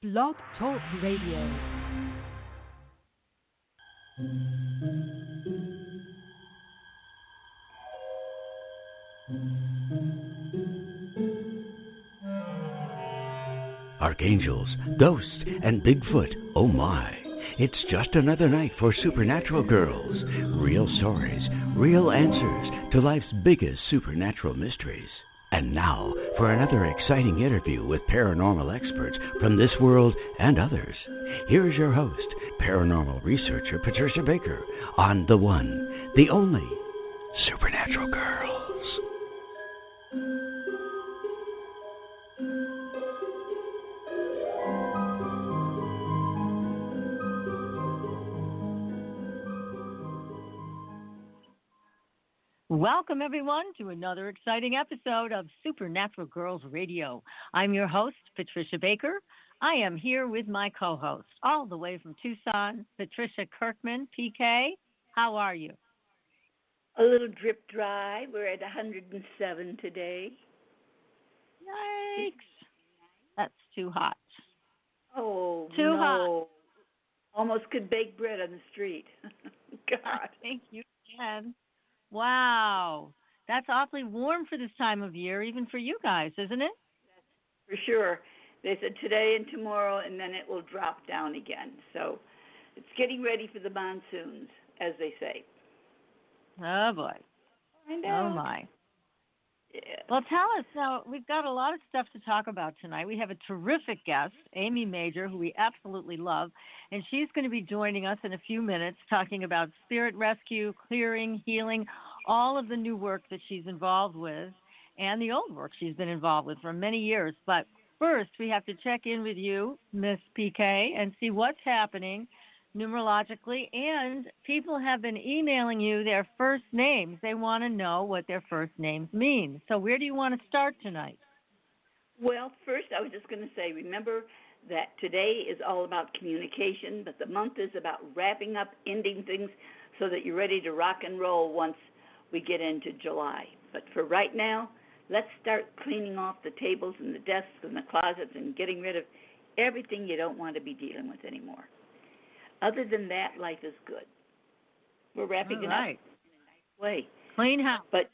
Blog Talk Radio. Archangels, ghosts, and Bigfoot, oh my. It's just another night for Supernatural Girls. Real stories, real answers to life's biggest supernatural mysteries. And now, for another exciting interview with paranormal experts from this world and others. Here's your host, paranormal researcher Patricia Baker, on the one, the only, Supernatural Girls. Welcome, everyone, to another exciting episode of Supernatural Girls Radio. I'm your host, Patricia Baker. I am here with my co-host, all the way from Tucson, Patricia Kirkman. PK, how are you? A little drip dry. We're at 107 today. Yikes. That's too hot. Oh, too no. hot. Almost could bake bread on the street. God. I think you can. Wow. That's awfully warm for this time of year, even for you guys, isn't it? For sure. They said today and tomorrow, and then it will drop down again. So it's getting ready for the monsoons, as they say. Oh, boy. I know. Oh, my. Yeah. Well, tell us now, we've got a lot of stuff to talk about tonight. We have a terrific guest, Amy Major, who we absolutely love, and she's going to be joining us in a few minutes talking about spirit rescue, clearing, healing, all of the new work that she's involved with and the old work she's been involved with for many years. But first, we have to check in with you, Miss PK, and see what's happening numerologically, and people have been emailing you their first names. They want to know what their first names mean. So where do you want to start tonight? Well, first I was just going to say, remember that today is all about communication, but the month is about wrapping up, ending things so that you're ready to rock and roll once we get into July. But for right now, let's start cleaning off the tables and the desks and the closets and getting rid of everything you don't want to be dealing with anymore. Other than that, life is good. We're wrapping it up in a nice way. Clean house. But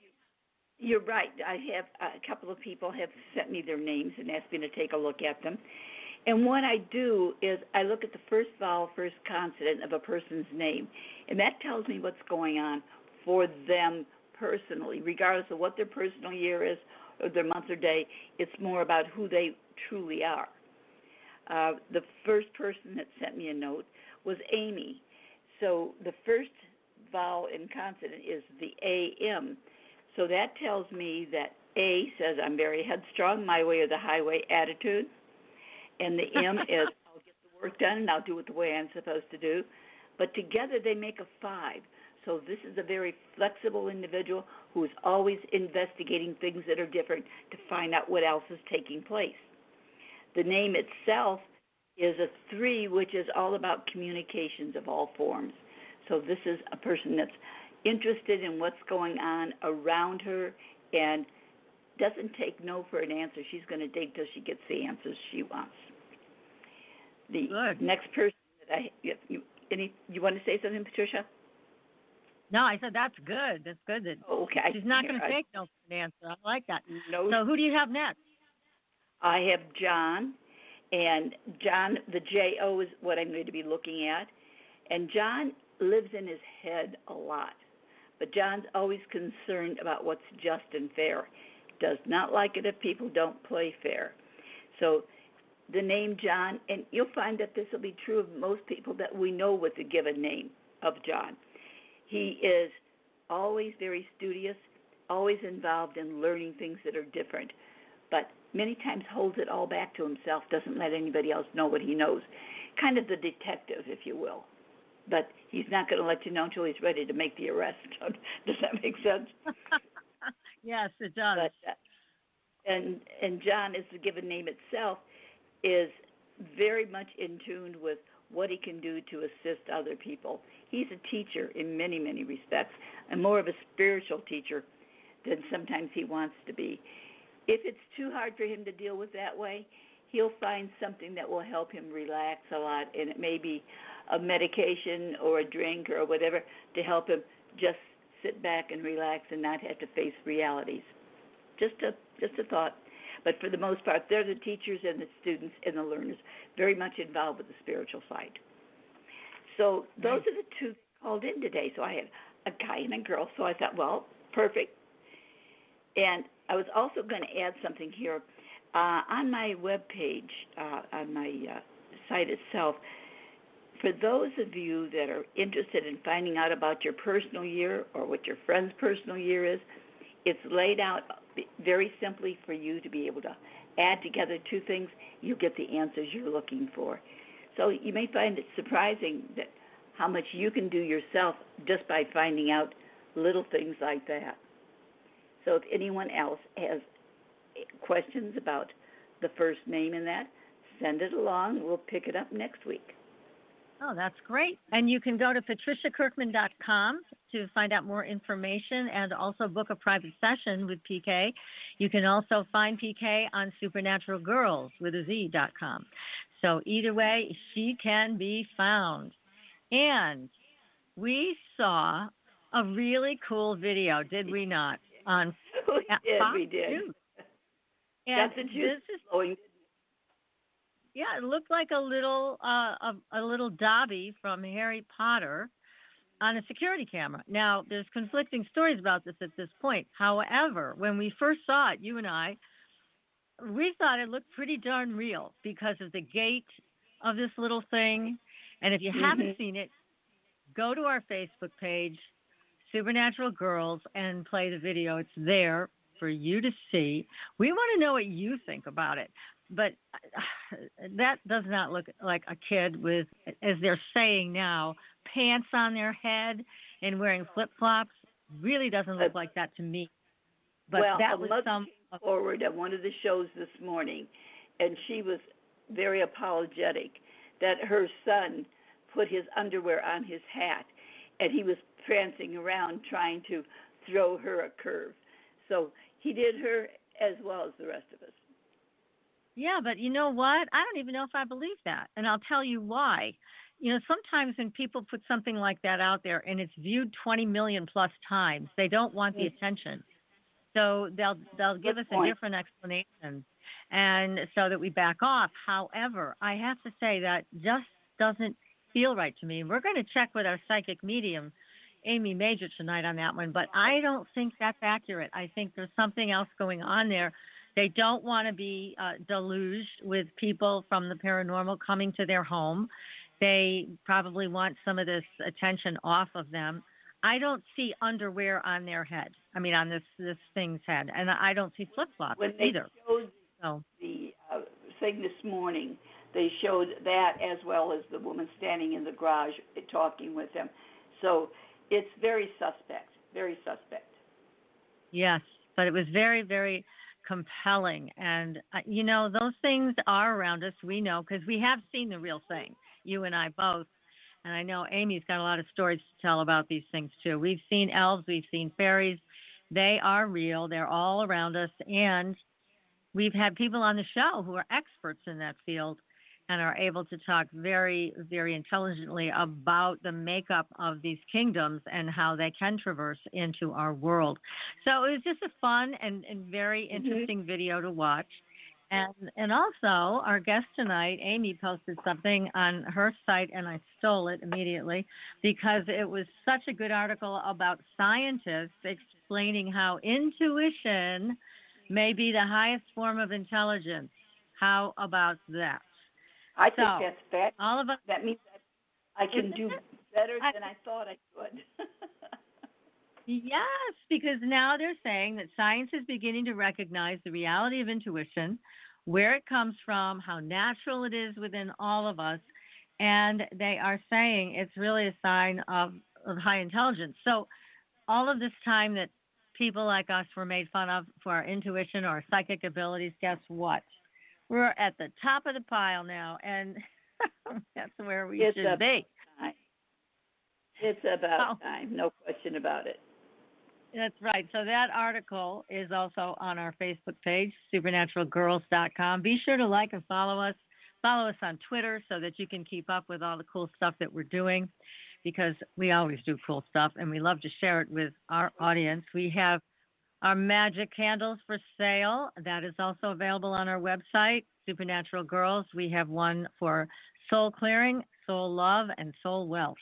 you're right. I have a couple of people have sent me their names and asked me to take a look at them. And what I do is I look at the first vowel, first consonant of a person's name, and that tells me what's going on for them personally, regardless of what their personal year is or their month or day. It's more about who they truly are. The first person that sent me a note was Amy. So the first vowel in consonant is the A-M. So that tells me that A says I'm very headstrong, my way or the highway attitude. And the M is I'll get the work done and I'll do it the way I'm supposed to do. But together they make a 5. So this is a very flexible individual who is always investigating things that are different to find out what else is taking place. The name itself is a 3, which is all about communications of all forms. So this is a person that's interested in what's going on around her and doesn't take no for an answer. She's going to dig till she gets the answers she wants. The next person that you want to say something, Patricia? No, I said that's good. That's good. That okay. She's not going to take no for an answer. I like that. No. So who do you have next? I have John. And John, the J-O is what I'm going to be looking at. And John lives in his head a lot. But John's always concerned about what's just and fair. Does not like it if people don't play fair. So the name John, and you'll find that this will be true of most people that we know with the given name of John. He is always very studious, always involved in learning things that are different, but many times holds it all back to himself, doesn't let anybody else know what he knows. Kind of the detective, if you will. But he's not going to let you know until he's ready to make the arrest. Does that make sense? Yes, it does. But, and John, as the given name itself, is very much in tune with what he can do to assist other people. He's a teacher in many, many respects, and more of a spiritual teacher than sometimes he wants to be. If it's too hard for him to deal with that way, he'll find something that will help him relax a lot, and it may be a medication or a drink or whatever to help him just sit back and relax and not have to face realities. Just a thought. But for the most part, they're the teachers and the students and the learners very much involved with the spiritual side. So those are the two called in today. So I had a guy and a girl. So I thought, well, perfect. And I was also going to add something here. On my webpage, on my site itself, for those of you that are interested in finding out about your personal year or what your friend's personal year is, it's laid out very simply for you to be able to add together two things. You get the answers you're looking for. So you may find it surprising that how much you can do yourself just by finding out little things like that. So if anyone else has questions about the first name in that, send it along. We'll pick it up next week. Oh, that's great. And you can go to patriciakirkman.com to find out more information and also book a private session with PK. You can also find PK on supernaturalgirls.com. So either way, she can be found. And we saw a really cool video, did we not? We did. And this is flowing. Yeah, it looked like a little Dobby from Harry Potter on a security camera. Now, there's conflicting stories about this at this point. However, when we first saw it, you and I, we thought it looked pretty darn real because of the gait of this little thing. And if you haven't seen it, go to our Facebook page, Supernatural Girls, and play the video. It's there for you to see. We want to know what you think about it. But that does not look like a kid with, as they're saying now, pants on their head and wearing flip-flops. Really doesn't look like that to me. But well, that was came forward at one of the shows this morning, and she was very apologetic that her son put his underwear on his hat, and he was prancing around trying to throw her a curve. So he did her as well as the rest of us. Yeah, but you know what? I don't even know if I believe that, and I'll tell you why. You know, sometimes when people put something like that out there and it's viewed 20 million plus times, they don't want the attention. So they'll give us a different explanation, and so that we back off. However, I have to say that just doesn't feel right to me. We're going to check with our psychic medium, Amy Major, tonight on that one, but I don't think that's accurate. I think there's something else going on there. They don't want to be deluged with people from the paranormal coming to their home. They probably want some of this attention off of them. I don't see underwear on their head. I mean, on this thing's head. And I don't see flip-flops when they either. Showed the thing this morning, they showed that as well as the woman standing in the garage talking with them. So it's very suspect, very suspect. Yes, but it was very, very compelling. And, you know, those things are around us. We know because we have seen the real thing, you and I both. And I know Amy's got a lot of stories to tell about these things, too. We've seen elves. We've seen fairies. They are real. They're all around us. And we've had people on the show who are experts in that field and are able to talk very, very intelligently about the makeup of these kingdoms and how they can traverse into our world. So it was just a fun and very interesting video to watch. And also, our guest tonight, Amy, posted something on her site, and I stole it immediately because it was such a good article about scientists explaining how intuition may be the highest form of intelligence. How about that? I think that's bad. All of us. That means that I can do better than I thought I could. Yes, because now they're saying that science is beginning to recognize the reality of intuition, where it comes from, how natural it is within all of us, and they are saying it's really a sign of high intelligence. So all of this time that people like us were made fun of for our intuition or our psychic abilities, guess what? We're at the top of the pile now, and that's where we should be. Time. It's about time, no question about it. That's right. So that article is also on our Facebook page, supernaturalgirls.com. Be sure to like and follow us. Follow us on Twitter so that you can keep up with all the cool stuff that we're doing, because we always do cool stuff and we love to share it with our audience. We have our magic candles for sale. That is also available on our website, Supernatural Girls. We have one for soul clearing, soul love, and soul wealth.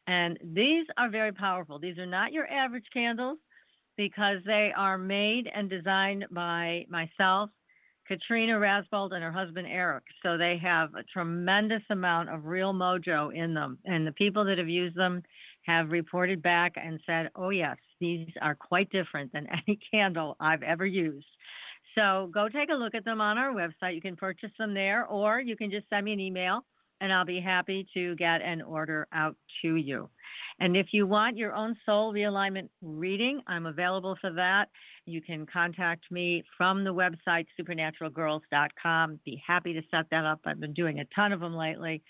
And these are very powerful. These are not your average candles because they are made and designed by myself, Katrina Rasbold, and her husband Eric. So they have a tremendous amount of real mojo in them. And the people that have used them have reported back and said, oh, yes, these are quite different than any candle I've ever used. So go take a look at them on our website. You can purchase them there, or you can just send me an email, and I'll be happy to get an order out to you. And if you want your own soul realignment reading, I'm available for that. You can contact me from the website, supernaturalgirls.com. Be happy to set that up. I've been doing a ton of them lately,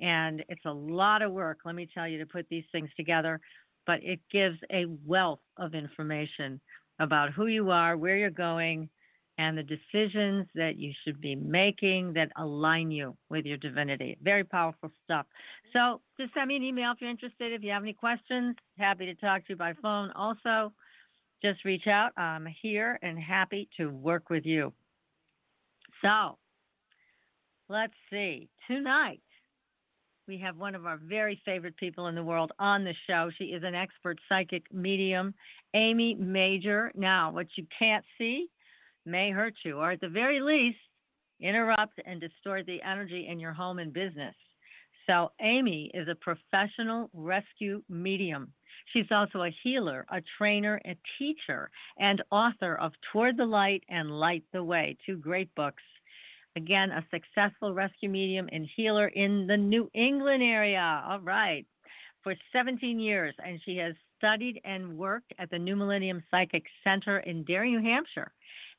and it's a lot of work, let me tell you, to put these things together. But it gives a wealth of information about who you are, where you're going, and the decisions that you should be making that align you with your divinity. Very powerful stuff. So just send me an email if you're interested. If you have any questions, happy to talk to you by phone. Also, just reach out. I'm here and happy to work with you. So let's see. Tonight, we have one of our very favorite people in the world on the show. She is an expert psychic medium, Amy Major. Now, what you can't see may hurt you, or at the very least, interrupt and distort the energy in your home and business. So Amy is a professional rescue medium. She's also a healer, a trainer, a teacher, and author of Toward the Light and Light the Way, 2 great books. Again, a successful rescue medium and healer in the New England area. All right. For 17 years, and she has studied and worked at the New Millennium Psychic Center in Derry, New Hampshire,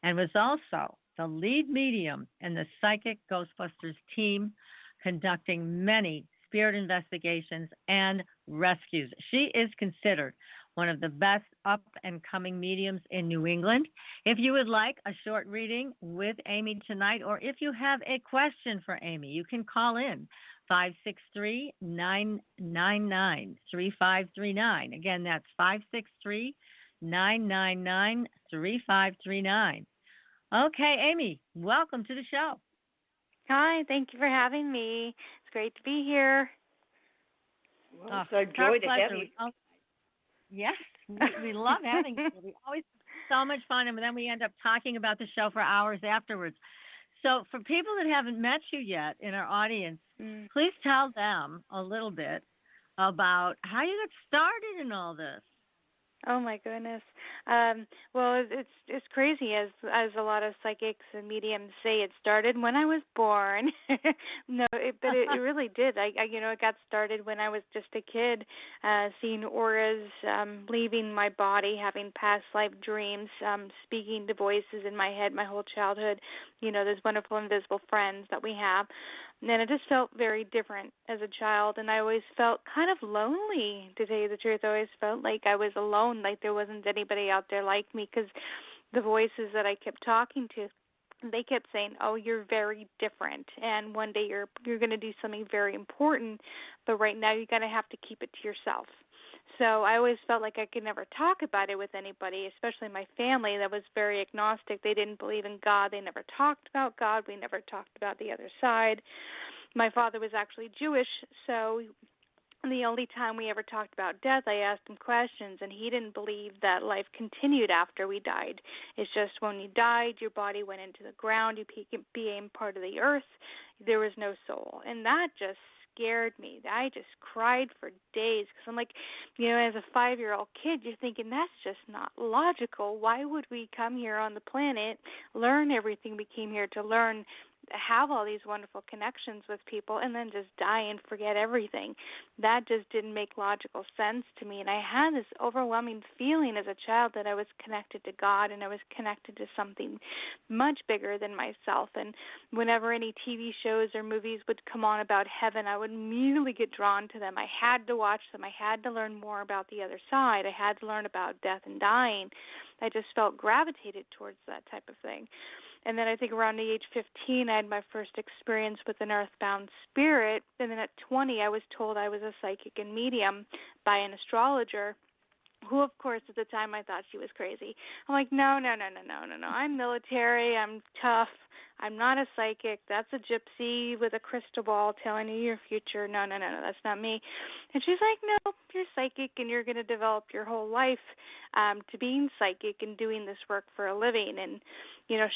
and was also the lead medium in the Psychic Ghostbusters Team, conducting many spirit investigations and rescues. She is considered one of the best up-and-coming mediums in New England. If you would like a short reading with Amy tonight, or if you have a question for Amy, you can call in 563-999-3539. Again, that's 563-999-3539. Okay, Amy, welcome to the show. Hi, thank you for having me. It's great to be here. Well, it's our joy to have you. Yes, we love having you. We always have so much fun, and then we end up talking about the show for hours afterwards. So for people that haven't met you yet in our audience, please tell them a little bit about how you got started in all this. Oh my goodness. Well, it's crazy, as a lot of psychics and mediums say. It started when I was born. No, but it really did. It got started when I was just a kid, seeing auras, leaving my body, having past life dreams, speaking to voices in my head my whole childhood. Those wonderful invisible friends that we have. And it just felt very different as a child, and I always felt kind of lonely, to tell you the truth. I always felt like I was alone, like there wasn't anybody out there like me, because the voices that I kept talking to, they kept saying, oh, you're very different, and one day you're going to do something very important, but right now you're going to have to keep it to yourself. So I always felt like I could never talk about it with anybody, especially my family that was very agnostic. They didn't believe in God. They never talked about God. We never talked about the other side. My father was actually Jewish, so the only time we ever talked about death, I asked him questions, and he didn't believe that life continued after we died. It's just when you died, your body went into the ground, you became part of the earth, there was no soul. And that just scared me. I just cried for days because I'm like, as a 5-year-old kid, you're thinking that's just not logical. Why would we come here on the planet, learn everything we came here to learn, have all these wonderful connections with people and then just die and forget everything. That just didn't make logical sense to me. And I had this overwhelming feeling as a child that I was connected to God and I was connected to something much bigger than myself. And whenever any TV shows or movies would come on about heaven, I would immediately get drawn to them. I had to watch them. I had to learn more about the other side. I had to learn about death and dying. I just felt gravitated towards that type of thing. And then I think around the age 15, I had my first experience with an earthbound spirit. And then at 20, I was told I was a psychic and medium by an astrologer, who, of course, at the time I thought she was crazy. I'm like, no. I'm military. I'm tough. I'm not a psychic. That's a gypsy with a crystal ball telling you your future. No, that's not me. And she's like, no, you're psychic and you're going to develop your whole life to being psychic and doing this work for a living. And,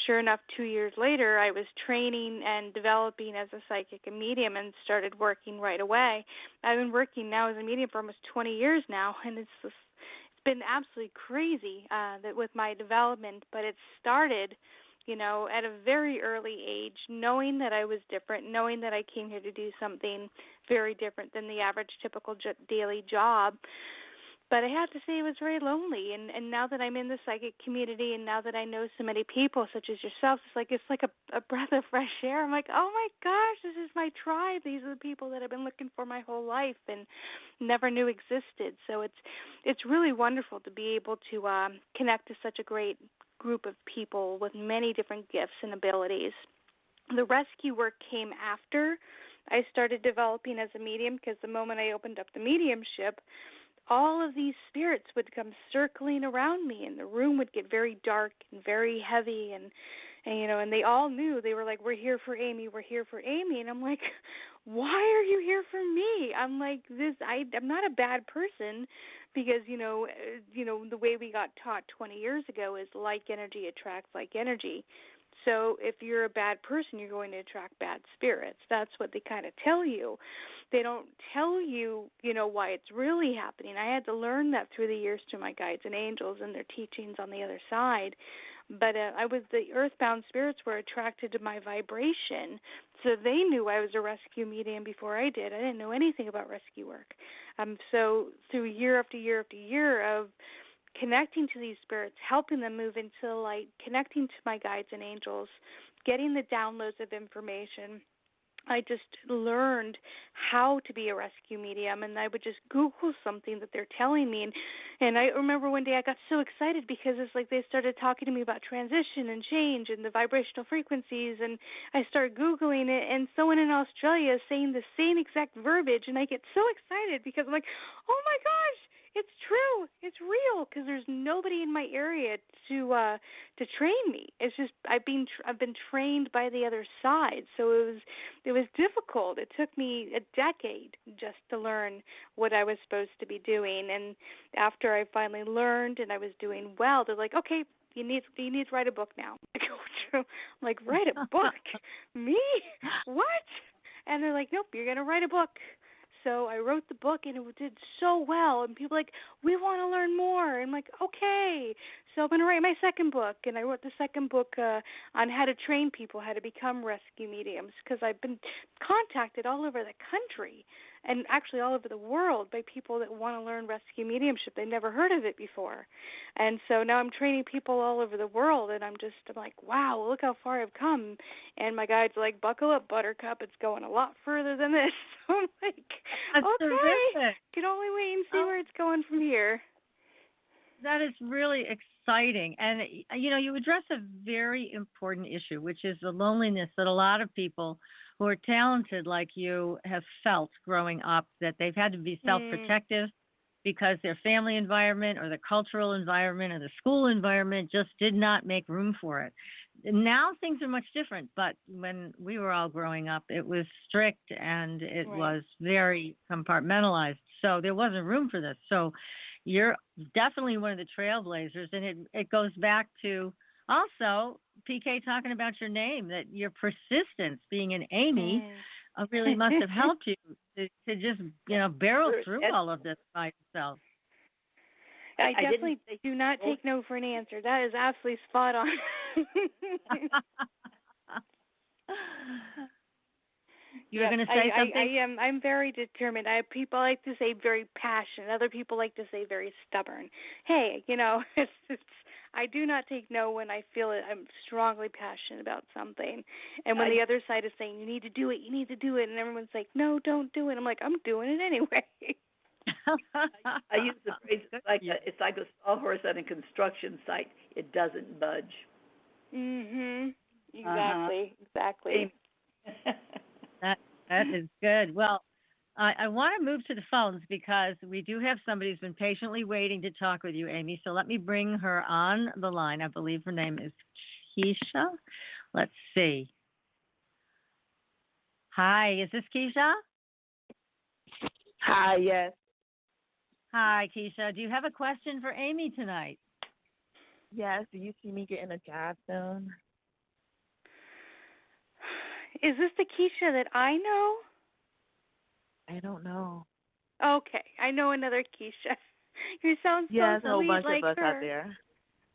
sure enough, 2 years later, I was training and developing as a psychic and medium and started working right away. I've been working now as a medium for almost 20 years now, and it's been absolutely crazy that with my development, but it started at a very early age, knowing that I was different, knowing that I came here to do something very different than the average typical daily job. But I have to say it was very lonely, and now that I'm in the psychic community and now that I know so many people such as yourself, it's like a breath of fresh air. I'm like, oh my gosh, this is my tribe. These are the people that I've been looking for my whole life and never knew existed. So it's really wonderful to be able to connect to such a great group of people with many different gifts and abilities. The rescue work came after I started developing as a medium, because the moment I opened up the mediumship, all of these spirits would come circling around me, and the room would get very dark and very heavy, and they all knew. They were like, we're here for Amy, and I'm like, why are you here for me? I'm like, I'm not a bad person, because the way we got taught 20 years ago is like energy attracts like energy. So if you're a bad person, you're going to attract bad spirits. That's what they kind of tell you. They don't tell you, why it's really happening. I had to learn that through the years through my guides and angels and their teachings on the other side. But the earthbound spirits were attracted to my vibration, so they knew I was a rescue medium before I did. I didn't know anything about rescue work. So through year after year after year of connecting to these spirits, helping them move into the light, connecting to my guides and angels, getting the downloads of information, I just learned how to be a rescue medium, and I would just Google something that they're telling me. And I remember one day I got so excited because it's like they started talking to me about transition and change and the vibrational frequencies, and I started Googling it, and someone in Australia is saying the same exact verbiage, and I get so excited because I'm like, oh my gosh, it's true, it's real, because there's nobody in my area to train me. It's just I've been trained by the other side, so it was difficult. It took me a decade just to learn what I was supposed to be doing, and after I finally learned and I was doing well, they're like, okay, you need to write a book now. I go through, I'm like, write a book? Me? What? And they're like, nope, you're gonna write a book. So I wrote the book, and it did so well. And people were like, we want to learn more. And I'm like, okay. So I'm going to write my second book. And I wrote the second book on how to train people, how to become rescue mediums, because I've been contacted all over the country and actually all over the world by people that want to learn rescue mediumship. They never heard of it before. And so now I'm training people all over the world, and I'm like, wow, look how far I've come. And my guide's like, buckle up, Buttercup. It's going a lot further than this. So I'm like, That's okay, terrific. can only wait and see where it's going from here. That is really exciting. And, you address a very important issue, which is the loneliness that a lot of people who are talented like you have felt growing up, that they've had to be self-protective because their family environment or the cultural environment or the school environment just did not make room for it. Now things are much different, but when we were all growing up, it was strict and it was very compartmentalized. So there wasn't room for this. So you're definitely one of the trailblazers, and it goes back to also PK talking about your name, that your persistence being an Amy really must have helped you to just, barrel through all of this by yourself. I definitely do not take no for an answer. That is absolutely spot on. You were going to say something? I'm very determined. People like to say very passionate. Other people like to say very stubborn. Hey, I do not take no when I feel it. I'm strongly passionate about something. And when the other side is saying, you need to do it, and everyone's like, no, don't do it. I'm like, I'm doing it anyway. I use the phrase it's like a sawhorse on a construction site. It doesn't budge. Mhm. Exactly. That is good. Well, I want to move to the phones because we do have somebody who's been patiently waiting to talk with you, Amy. So let me bring her on the line. I believe her name is Keisha. Let's see. Hi, is this Keisha? Hi, yes. Hi, Keisha. Do you have a question for Amy tonight? Yes. Do you see me getting a job soon? Is this the Keisha that I know? I don't know. Okay, I know another Keisha. You sound so sweet a whole bunch like of us her. out there.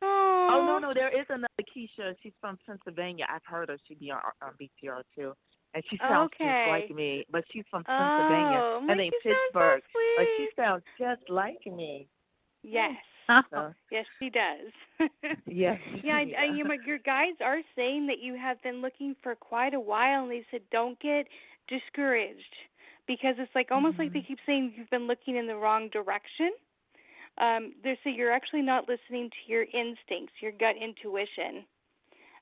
Oh, no, there is another Keisha. She's from Pennsylvania. I've heard her. She be on BTR too. And she sounds just like me, but she's from Pennsylvania. I think Pittsburgh. So sweet. But she sounds just like me. Yes. So. Yes, she does. Yes. Your guides are saying that you have been looking for quite a while, and they said don't get discouraged because it's like almost like they keep saying you've been looking in the wrong direction. They say you're actually not listening to your instincts, your gut intuition,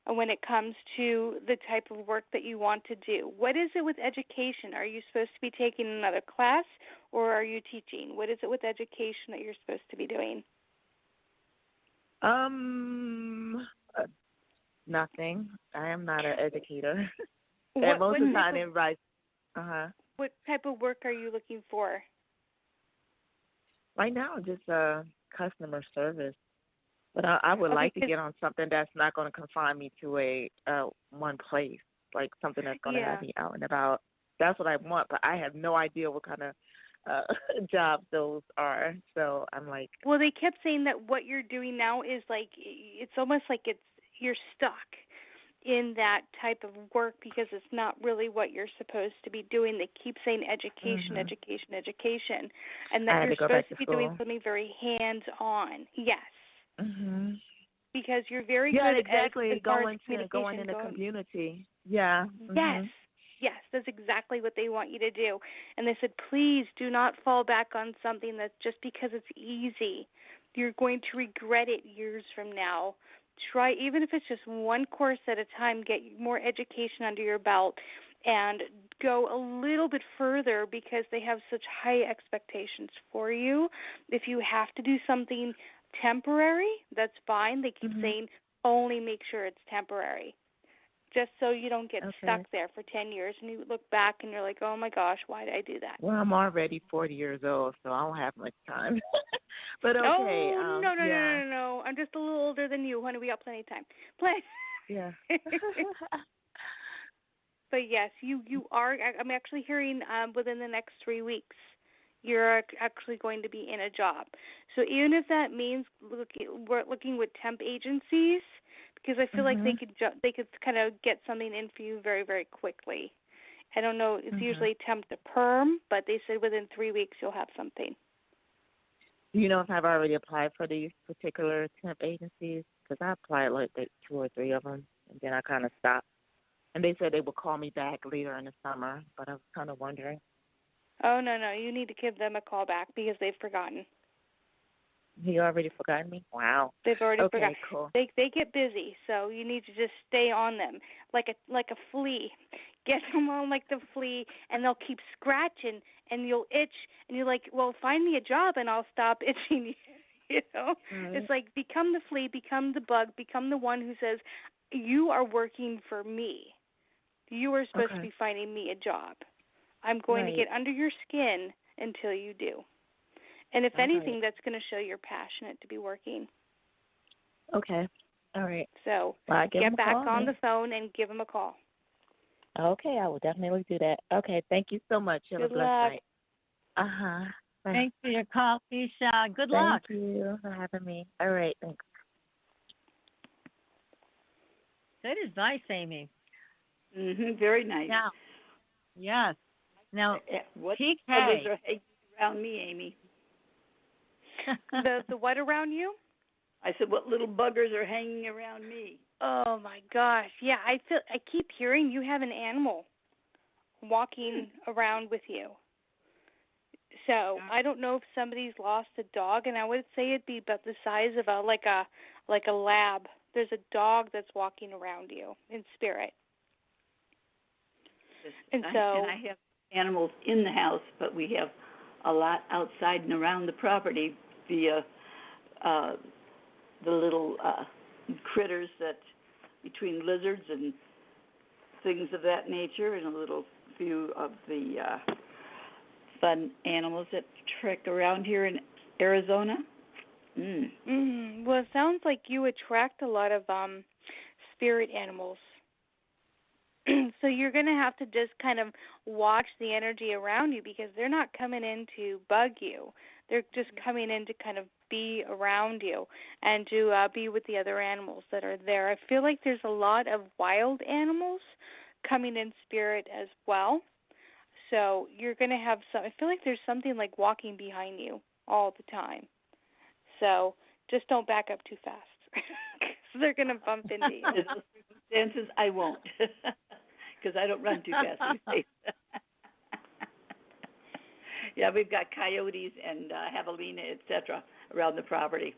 when it comes to the type of work that you want to do. What is it with education? Are you supposed to be taking another class, or are you teaching? What is it with education that you're supposed to be doing? Nothing. I am not an educator. And most of the time, everybody. What type of work are you looking for? Right now, just customer service. But I would like to get on something that's not going to confine me to a one place, like something that's going to have me out and about. That's what I want, but I have no idea what kind of jobs those are. So I'm like. Well, they kept saying that what you're doing now is like it's almost like you're stuck in that type of work because it's not really what you're supposed to be doing. They keep saying education, education, and that you're supposed to be doing something very hands-on. Yes. Mhm. Because you're very good exactly. at going in the community. Yeah. Mm-hmm. Yes, that's exactly what they want you to do. And they said, please do not fall back on something that just because it's easy, you're going to regret it years from now. Try, even if it's just one course at a time, get more education under your belt and go a little bit further because they have such high expectations for you. If you have to do something temporary, that's fine. They keep saying only make sure it's temporary, just so you don't get stuck there for 10 years and you look back and you're like, oh my gosh, why did I do that? Well, I'm already 40 years old, so I don't have much time. But okay. Oh, no. I'm just a little older than you, honey. We got plenty of time. Yeah. But yes, you are. I'm actually hearing within the next 3 weeks, you're actually going to be in a job. So even if that means looking with temp agencies, because I feel like they could kind of get something in for you very, very quickly. I don't know. It's usually temp to perm, but they said within 3 weeks you'll have something. Do you know if I've already applied for these particular temp agencies? Because I applied like 2 or 3 of them, and then I kind of stopped. And they said they would call me back later in the summer, but I was kind of wondering. Oh, no. You need to give them a call back because they've forgotten. He already forgot me? Wow. They've already forgotten. Cool. They get busy, so you need to just stay on them like a flea. Get them on like the flea, and they'll keep scratching, and you'll itch, and you're like, well, find me a job, and I'll stop itching. You know, It's like become the flea, become the bug, become the one who says, you are working for me. You are supposed to be finding me a job. I'm going to get under your skin until you do. And if anything, that's going to show you're passionate to be working. Okay. All right. So get back on the phone and give them a call. Okay, I will definitely do that. Okay, thank you so much. Have a blessed night. Thanks for your call, Keisha. Good luck. Thank you for having me. All right, thanks. Good advice, Amy. Very nice. Now, yes. Now, what PK. buggers are hanging around me, Amy? The what around you? I said, what little buggers are hanging around me? Oh my gosh. Yeah, I keep hearing you have an animal walking around with you. So I don't know if somebody's lost a dog, and I would say it'd be about the size of a lab. There's a dog that's walking around you in spirit. And I have animals in the house, but we have a lot outside and around the property via the little critters that between lizards and things of that nature, and a little few of the fun animals that trek around here in Arizona. Well, it sounds like you attract a lot of spirit animals. So you're going to have to just kind of watch the energy around you, because they're not coming in to bug you. They're just coming in to kind of be around you and to be with the other animals that are there. I feel like there's a lot of wild animals coming in spirit as well. So you're going to have I feel like there's something like walking behind you all the time. So just don't back up too fast, because they're going to bump into you. In those circumstances, I won't, because I don't run too fast these days. Yeah, we've got coyotes and javelina, etc., around the property.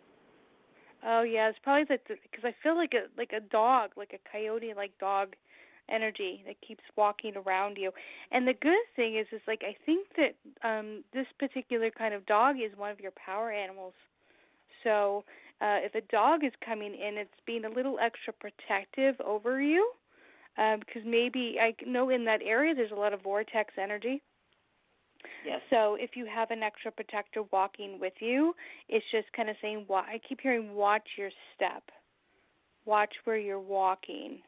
Oh yeah, it's probably because I feel like a dog, like a coyote-like dog energy that keeps walking around you. And the good thing is like I think that this particular kind of dog is one of your power animals. So if a dog is coming in, it's being a little extra protective over you, because maybe I know in that area there's a lot of vortex energy. Yes. So if you have an extra protector walking with you, it's just kind of saying, I keep hearing, watch your step. Watch where you're walking.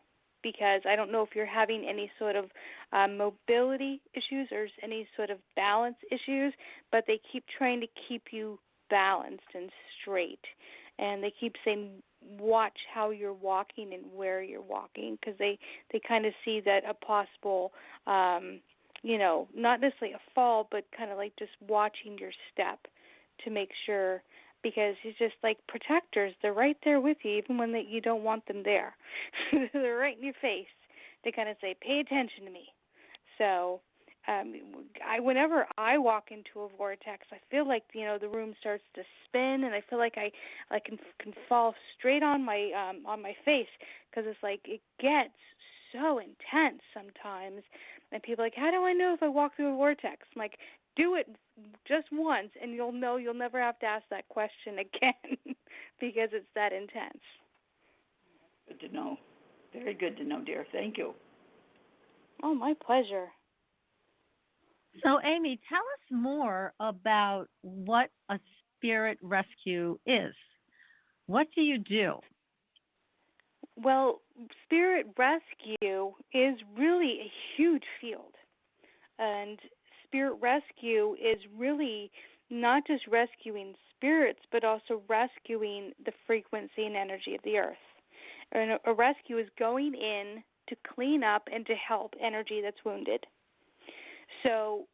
Because I don't know if you're having any sort of mobility issues or any sort of balance issues, but they keep trying to keep you balanced and straight. And they keep saying, watch how you're walking and where you're walking, because they kind of see that a possible not necessarily a fall, but kind of like just watching your step to make sure, because it's just like protectors. They're right there with you, even when you don't want them there. They're right in your face. They kind of say, pay attention to me. So whenever I walk into a vortex, I feel like, the room starts to spin, and I feel like I can fall straight on my face, because it's like it gets so intense sometimes. And people are like, how do I know if I walk through a vortex? I'm like, do it just once, and you'll know you'll never have to ask that question again because it's that intense. Good to know. Very good to know, dear. Thank you. Oh, my pleasure. So, Amy, tell us more about what a spirit rescue is. What do you do? Well, spirit rescue is really a huge field. And spirit rescue is really not just rescuing spirits, but also rescuing the frequency and energy of the earth. And a rescue is going in to clean up and to help energy that's wounded. So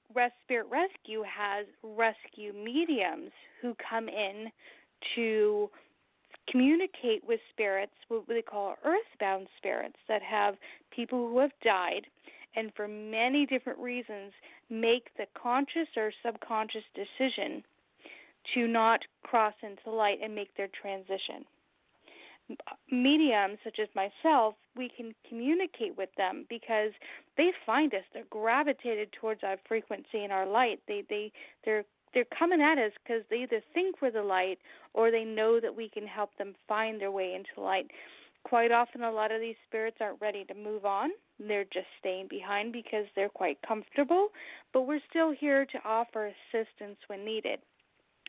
Spirit Rescue has rescue mediums who come in to communicate with spirits, what they call earthbound spirits, that have people who have died and for many different reasons make the conscious or subconscious decision to not cross into light and make their transition. Mediums such as myself, we can communicate with them because they find us. They're gravitated towards our frequency and our light. They're coming at us because they either think we're the light or they know that we can help them find their way into light. Quite often, a lot of these spirits aren't ready to move on. They're just staying behind because they're quite comfortable, but we're still here to offer assistance when needed.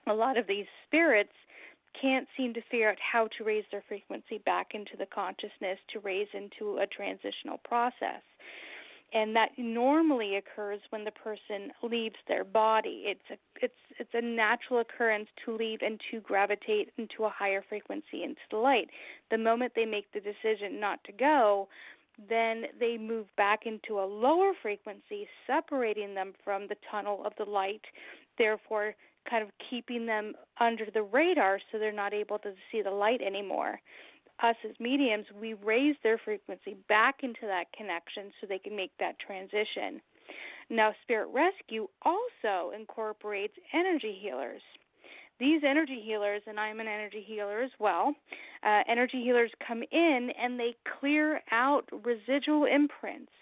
A lot of these spirits can't seem to figure out how to raise their frequency back into the consciousness to raise into a transitional process. And that normally occurs when the person leaves their body. It's a natural occurrence to leave and to gravitate into a higher frequency, into the light. The moment they make the decision not to go, then they move back into a lower frequency, separating them from the tunnel of the light, therefore kind of keeping them under the radar so they're not able to see the light anymore. Us as mediums, we raise their frequency back into that connection so they can make that transition. Now, Spirit Rescue also incorporates energy healers. These energy healers, and I'm an energy healer as well, energy healers come in and they clear out residual imprints,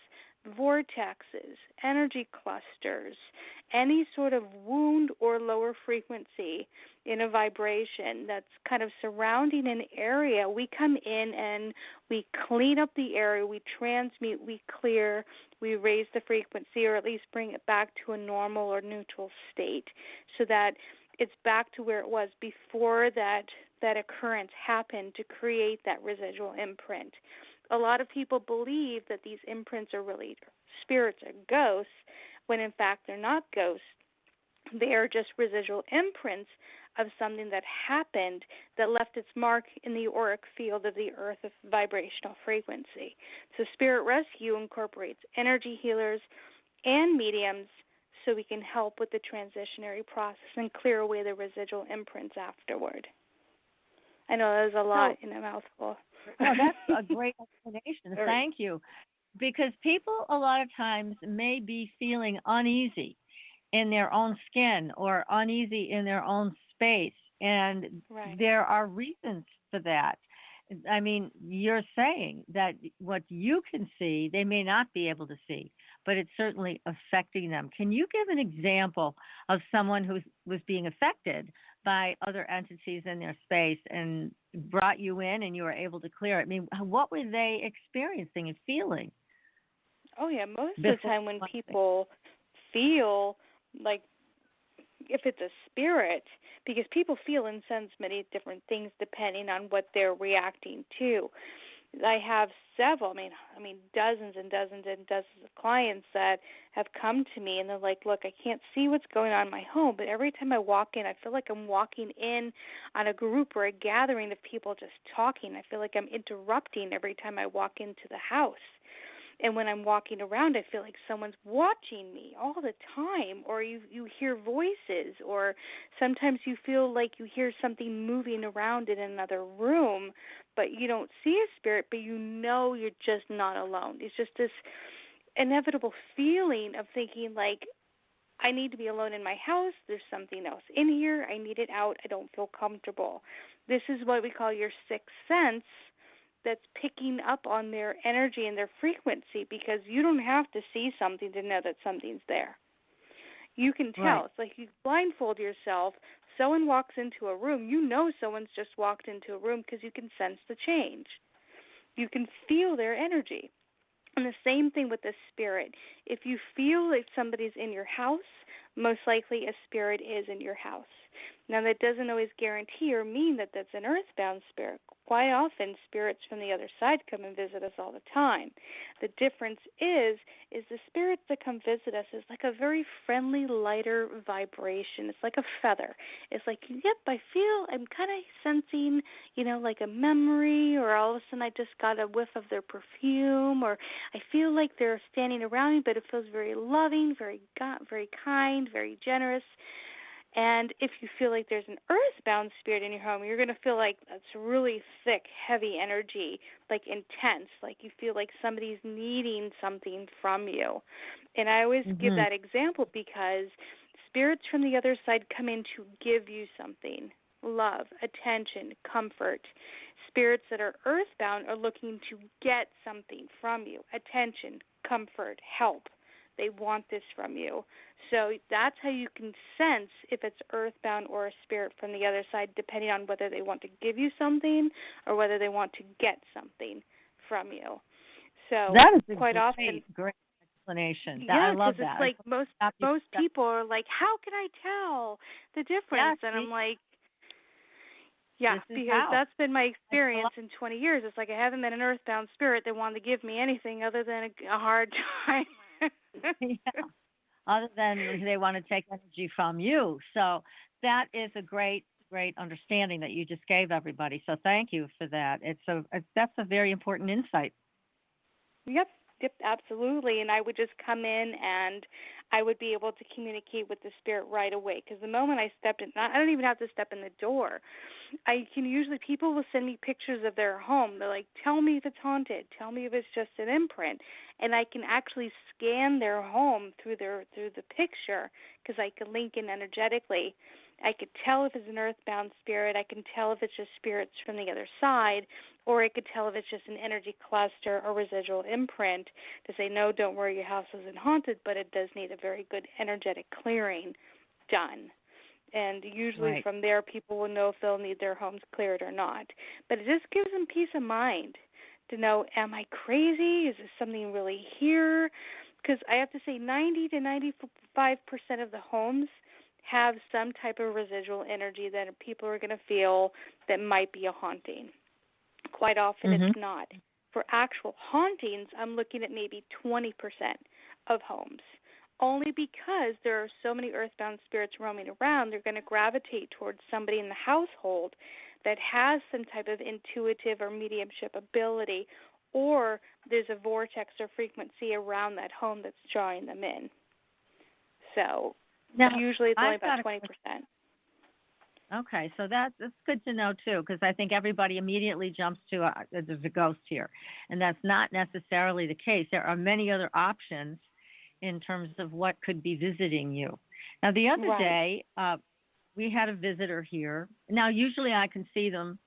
vortexes, energy clusters, any sort of wound or lower frequency in a vibration that's kind of surrounding an area. We come in and we clean up the area, we transmute, we clear, we raise the frequency, or at least bring it back to a normal or neutral state so that it's back to where it was before that occurrence happened to create that residual imprint. A lot of people believe that these imprints are really spirits or ghosts, when in fact they're not ghosts. They are just residual imprints of something that happened that left its mark in the auric field of the earth of vibrational frequency. So Spirit Rescue incorporates energy healers and mediums so we can help with the transitionary process and clear away the residual imprints afterward. I know that was a lot in a mouthful. No, that's a great explanation. Thank you. Because people a lot of times may be feeling uneasy in their own skin or uneasy in their own space, and there are reasons for that. I mean, you're saying that what you can see, they may not be able to see, but it's certainly affecting them. Can you give an example of someone who was being affected by other entities in their space and brought you in and you were able to clear it? I mean, what were they experiencing and feeling? Oh, yeah, most of the time when people feel like, if it's a spirit, because people feel and sense many different things depending on what they're reacting to. I have several, I mean, dozens and dozens and dozens of clients that have come to me and they're like, look, I can't see what's going on in my home, but every time I walk in, I feel like I'm walking in on a group or a gathering of people just talking. I feel like I'm interrupting every time I walk into the house. And when I'm walking around, I feel like someone's watching me all the time, or you hear voices, or sometimes you feel like you hear something moving around in another room, but you don't see a spirit, but you know you're just not alone. It's just this inevitable feeling of thinking like, I need to be alone in my house. There's something else in here. I need it out. I don't feel comfortable. This is what we call your sixth sense, that's picking up on their energy and their frequency, because you don't have to see something to know that something's there. You can tell. Right. It's like you blindfold yourself. Someone walks into a room. You know someone's just walked into a room because you can sense the change. You can feel their energy. And the same thing with the spirit. If you feel like somebody's in your house, most likely a spirit is in your house. Now, that doesn't always guarantee or mean that that's an earthbound spirit. Quite often, spirits from the other side come and visit us all the time. The difference is the spirits that come visit us is like a very friendly, lighter vibration. It's like a feather. It's like, yep, I'm kind of sensing, like a memory, or all of a sudden I just got a whiff of their perfume, or I feel like they're standing around me, but it feels very loving, very kind, very generous. And if you feel like there's an earthbound spirit in your home, you're going to feel like that's really thick, heavy energy, like intense, like you feel like somebody's needing something from you. And I always give that example because spirits from the other side come in to give you something: love, attention, comfort. Spirits that are earthbound are looking to get something from you: attention, comfort, help. They want this from you. So that's how you can sense if it's earthbound or a spirit from the other side, depending on whether they want to give you something or whether they want to get something from you. So that is quite often great explanation. Yeah, I love that. It's like most people are like, how can I tell the difference? And I'm like, because that's been my experience in 20 years. It's like I haven't met an earthbound spirit that wanted to give me anything other than a hard time. Other than they want to take energy from you. So that is a great understanding that you just gave everybody. So thank you for that. That's a very important insight. Yep, absolutely. And I would just come in and I would be able to communicate with the spirit right away. Because the moment I stepped in, I don't even have to step in the door. People will send me pictures of their home. They're like, tell me if it's haunted. Tell me if it's just an imprint. And I can actually scan their home through the picture because I can link in energetically. I could tell if it's an earthbound spirit. I can tell if it's just spirits from the other side, or I could tell if it's just an energy cluster or residual imprint to say, no, don't worry, your house isn't haunted, but it does need a very good energetic clearing done. And usually from there, people will know if they'll need their homes cleared or not. But it just gives them peace of mind to know, am I crazy? Is there something really here? Because I have to say 90 to 95% of the homes have some type of residual energy that people are going to feel that might be a haunting. Quite often it's not. For actual hauntings, I'm looking at maybe 20% of homes. Only because there are so many earthbound spirits roaming around, they're going to gravitate towards somebody in the household that has some type of intuitive or mediumship ability, or there's a vortex or frequency around that home that's drawing them in. So now, usually it's only about 20%. Okay, so that's good to know, too, because I think everybody immediately jumps to there's a ghost here, and that's not necessarily the case. There are many other options in terms of what could be visiting you. Now, the other day, we had a visitor here. Now, usually I can see them,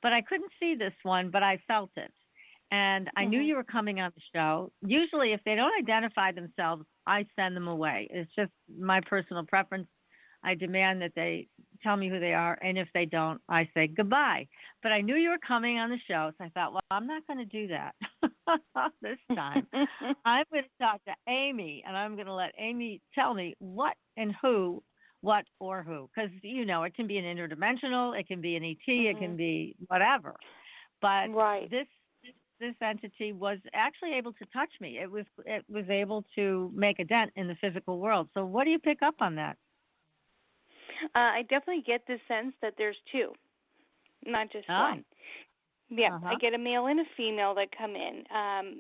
but I couldn't see this one, but I felt it. And I knew you were coming on the show. Usually, if they don't identify themselves, I send them away. It's just my personal preference. I demand that they tell me who they are, and if they don't, I say goodbye. But I knew you were coming on the show, so I thought, well, I'm not going to do that this time. I'm going to talk to Amy, and I'm going to let Amy tell me what and who, what or who. Because, you know, it can be an interdimensional, it can be an ET, it can be whatever. But this entity was actually able to touch me. It was able to make a dent in the physical world. So what do you pick up on that? I definitely get the sense that there's two, not just one. Yeah, I get a male and a female that come in.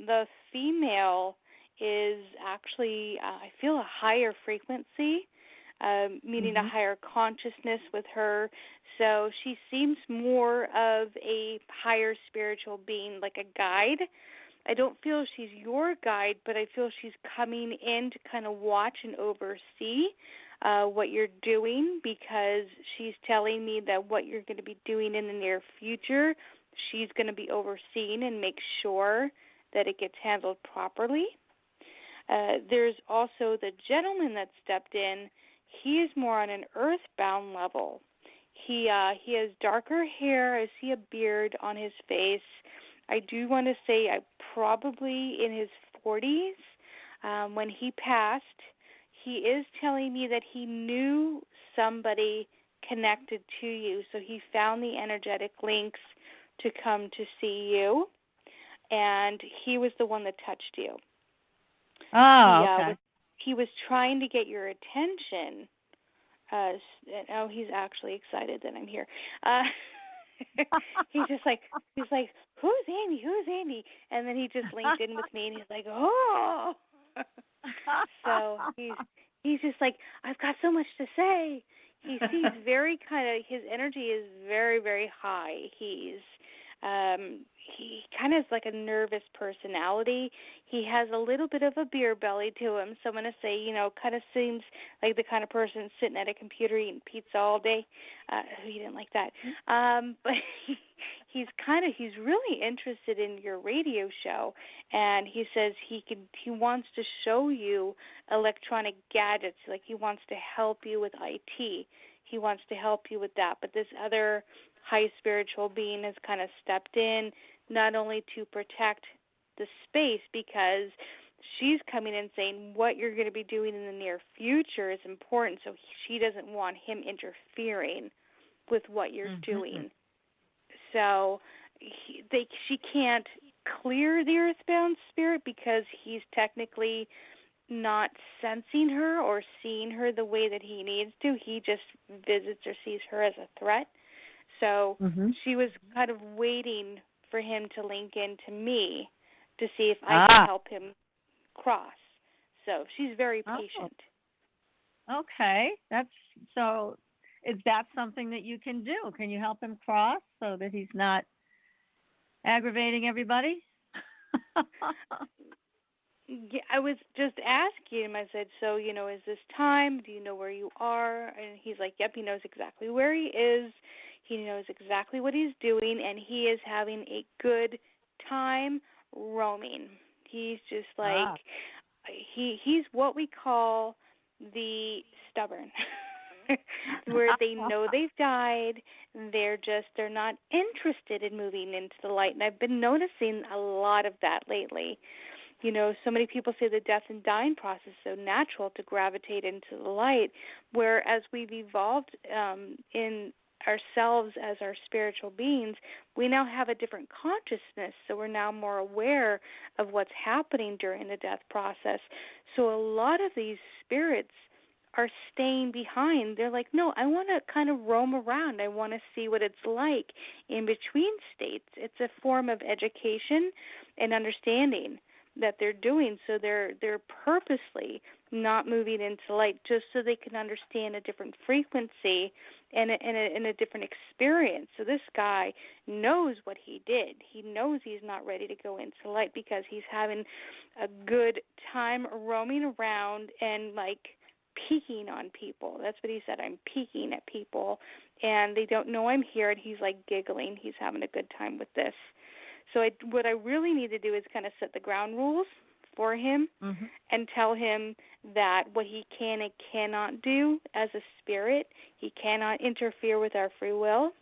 The female is actually, I feel, a higher frequency, meaning a higher consciousness with her. So she seems more of a higher spiritual being, like a guide. I don't feel she's your guide, but I feel she's coming in to kind of watch and oversee what you're doing, because she's telling me that what you're going to be doing in the near future, she's going to be overseeing and make sure that it gets handled properly. There's also the gentleman that stepped in. He is more on an earthbound level. He has darker hair. I see a beard on his face. I do want to say probably in his 40s. When he passed, he is telling me that he knew somebody connected to you, so he found the energetic links to come to see you, and he was the one that touched you. Okay. He was trying to get your attention. He's actually excited that I'm here. He's like, who's Amy? Who's Amy? And then he just linked in with me, and he's like, oh. So he's just like, I've got so much to say. He seems very his energy is very, very high. He kind of is like a nervous personality. He has a little bit of a beer belly to him. So I'm going to say, kind of seems like the kind of person sitting at a computer eating pizza all day. He didn't like that. But he's really interested in your radio show, and he says he wants to show you electronic gadgets. Like, he wants to help you with IT. He wants to help you with that. But this other high spiritual being has kind of stepped in, not only to protect the space, because she's coming in saying what you're going to be doing in the near future is important, so she doesn't want him interfering with what you're doing. So she can't clear the earthbound spirit because he's technically not sensing her or seeing her the way that he needs to. He just visits or sees her as a threat. So she was kind of waiting for him to link in to me to see if I can help him cross. So she's very patient. Okay. Is that something that you can do? Can you help him cross so that he's not aggravating everybody? Yeah, I was just asking him. I said, so, is this time? Do you know where you are? And he's like, yep, he knows exactly where he is. He knows exactly what he's doing, and he is having a good time roaming. He's just like, he's what we call the stubborn, where they know they've died. They're not interested in moving into the light. And I've been noticing a lot of that lately. So many people say the death and dying process is so natural to gravitate into the light, whereas we've evolved in ourselves as our spiritual beings, we now have a different consciousness, so we're now more aware of what's happening during the death process. So a lot of these spirits are staying behind. They're like, no, I want to kind of roam around. I want to see what it's like in between states. It's a form of education and understanding that they're doing, so they're purposely not moving into light just so they can understand a different frequency and a different experience. So this guy knows what he did. He knows he's not ready to go into light because he's having a good time roaming around and like peeking on people. That's what he said. I'm peeking at people, and they don't know I'm here, and he's like giggling. He's having a good time with this. So what I really need to do is kind of set the ground rules for him and tell him that what he can and cannot do as a spirit, he cannot interfere with our free will.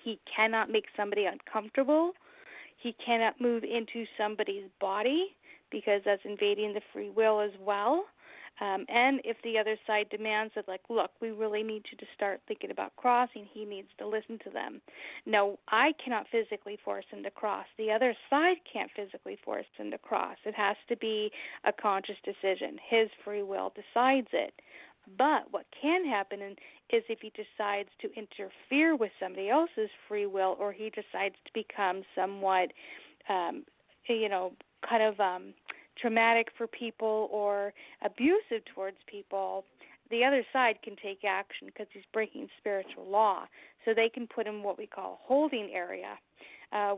He cannot make somebody uncomfortable. He cannot move into somebody's body because that's invading the free will as well. And if the other side demands that, like, look, we really need you to start thinking about crossing, he needs to listen to them. No, I cannot physically force him to cross. The other side can't physically force him to cross. It has to be a conscious decision. His free will decides it. But what can happen is if he decides to interfere with somebody else's free will, or he decides to become somewhat, traumatic for people or abusive towards people, the other side can take action because he's breaking spiritual law. So they can put him what we call a holding area,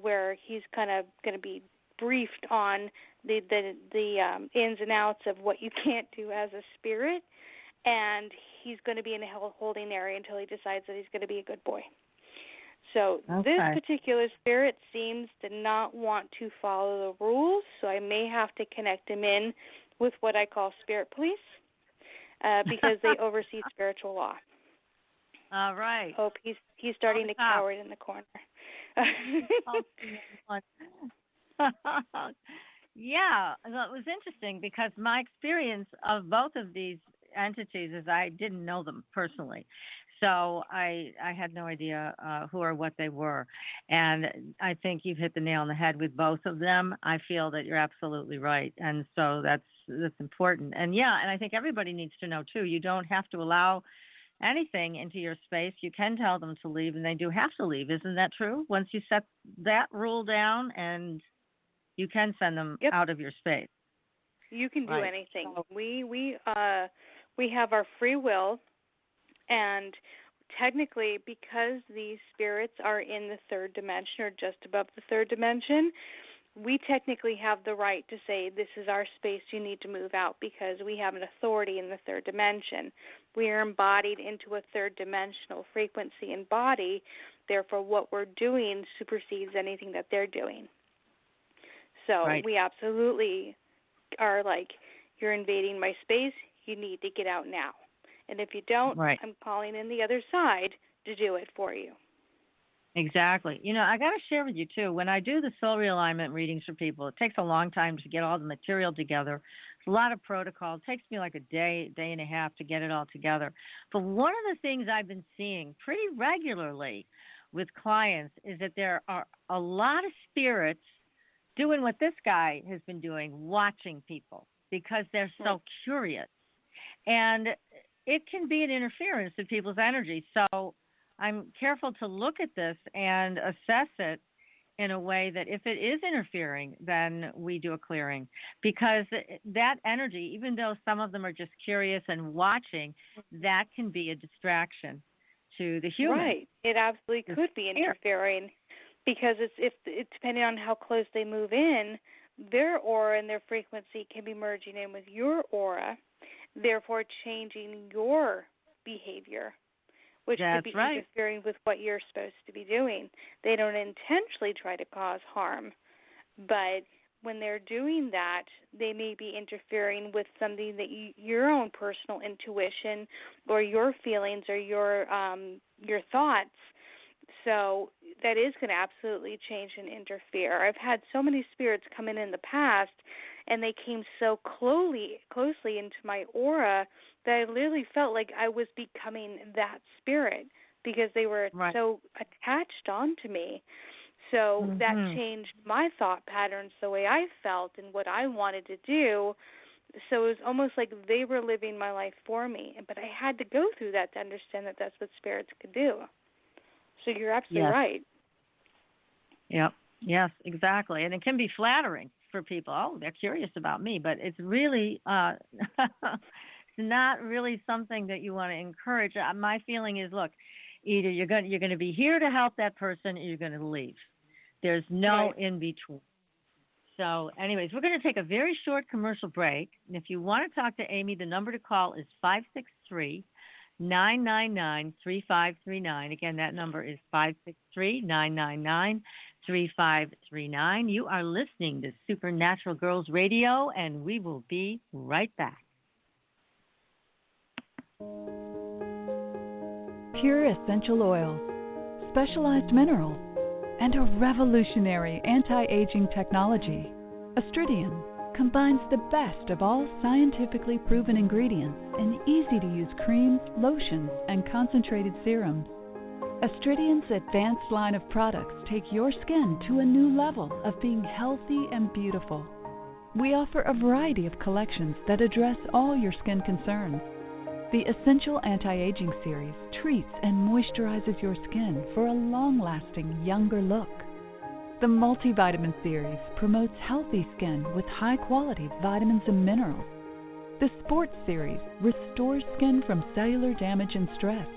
where he's kind of going to be briefed on the ins and outs of what you can't do as a spirit, and he's going to be in a holding area until he decides that he's going to be a good boy. So this particular spirit seems to not want to follow the rules, so I may have to connect him in with what I call spirit police, because they oversee spiritual law. All right. Hope he's starting to cower in the corner. Yeah, well, it was interesting because my experience of both of these entities is I didn't know them personally. So I had no idea who or what they were. And I think you've hit the nail on the head with both of them. I feel that you're absolutely right. And so that's important. And yeah, and I think everybody needs to know too, you don't have to allow anything into your space. You can tell them to leave, and they do have to leave. Isn't that true? Once you set that rule down, and you can send them out of your space. You can do anything. So, we have our free will. And technically, because these spirits are in the third dimension or just above the third dimension, we technically have the right to say, this is our space, you need to move out, because we have an authority in the third dimension. We are embodied into a third dimensional frequency and body. Therefore, what we're doing supersedes anything that they're doing. So we absolutely are like, you're invading my space, you need to get out now. And if you don't, I'm calling in the other side to do it for you. Exactly. You know, I got to share with you, too, when I do the soul realignment readings for people, it takes a long time to get all the material together. It's a lot of protocol. It takes me like a day and a half to get it all together. But one of the things I've been seeing pretty regularly with clients is that there are a lot of spirits doing what this guy has been doing, watching people, because they're so curious. And it can be an interference in people's energy. So I'm careful to look at this and assess it in a way that if it is interfering, then we do a clearing, because that energy, even though some of them are just curious and watching, that can be a distraction to the human. Right. It absolutely could be interfering, because it's depending on how close they move in, their aura and their frequency can be merging in with your aura, therefore changing your behavior, which could be interfering with what you're supposed to be doing. They don't intentionally try to cause harm, but when they're doing that, they may be interfering with something that your own personal intuition or your feelings or your thoughts. So that is going to absolutely change and interfere. I've had so many spirits come in the past, and they came so closely into my aura that I literally felt like I was becoming that spirit, because they were so attached onto me. So that changed my thought patterns, the way I felt and what I wanted to do. So it was almost like they were living my life for me. But I had to go through that to understand that that's what spirits could do. So you're absolutely right. Yep. Yes, exactly. And it can be flattering for people. Oh, they're curious about me. But it's really it's not really something that you want to encourage. My feeling is, look, either you're going to be here to help that person, or you're going to leave. There's no in between. So anyways, we're going to take a very short commercial break. And if you want to talk to Amy, the number to call is 563-999-3539. Again, that number is 563-999-3539. You are listening to Supernatural Girls Radio, and we will be right back. Pure essential oils, specialized minerals, and a revolutionary anti-aging technology. Astridian combines the best of all scientifically proven ingredients in easy-to-use creams, lotions, and concentrated serums. Astridian's advanced line of products take your skin to a new level of being healthy and beautiful. We offer a variety of collections that address all your skin concerns. The Essential Anti-Aging Series treats and moisturizes your skin for a long-lasting, younger look. The Multivitamin Series promotes healthy skin with high-quality vitamins and minerals. The Sports Series restores skin from cellular damage and stress.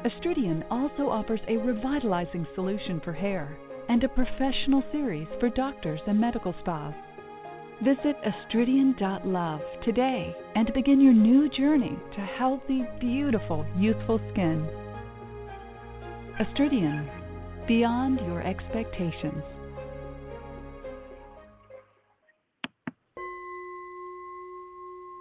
Astridian also offers a revitalizing solution for hair and a professional series for doctors and medical spas. Visit astridian.love today and begin your new journey to healthy, beautiful, youthful skin. Astridian, beyond your expectations.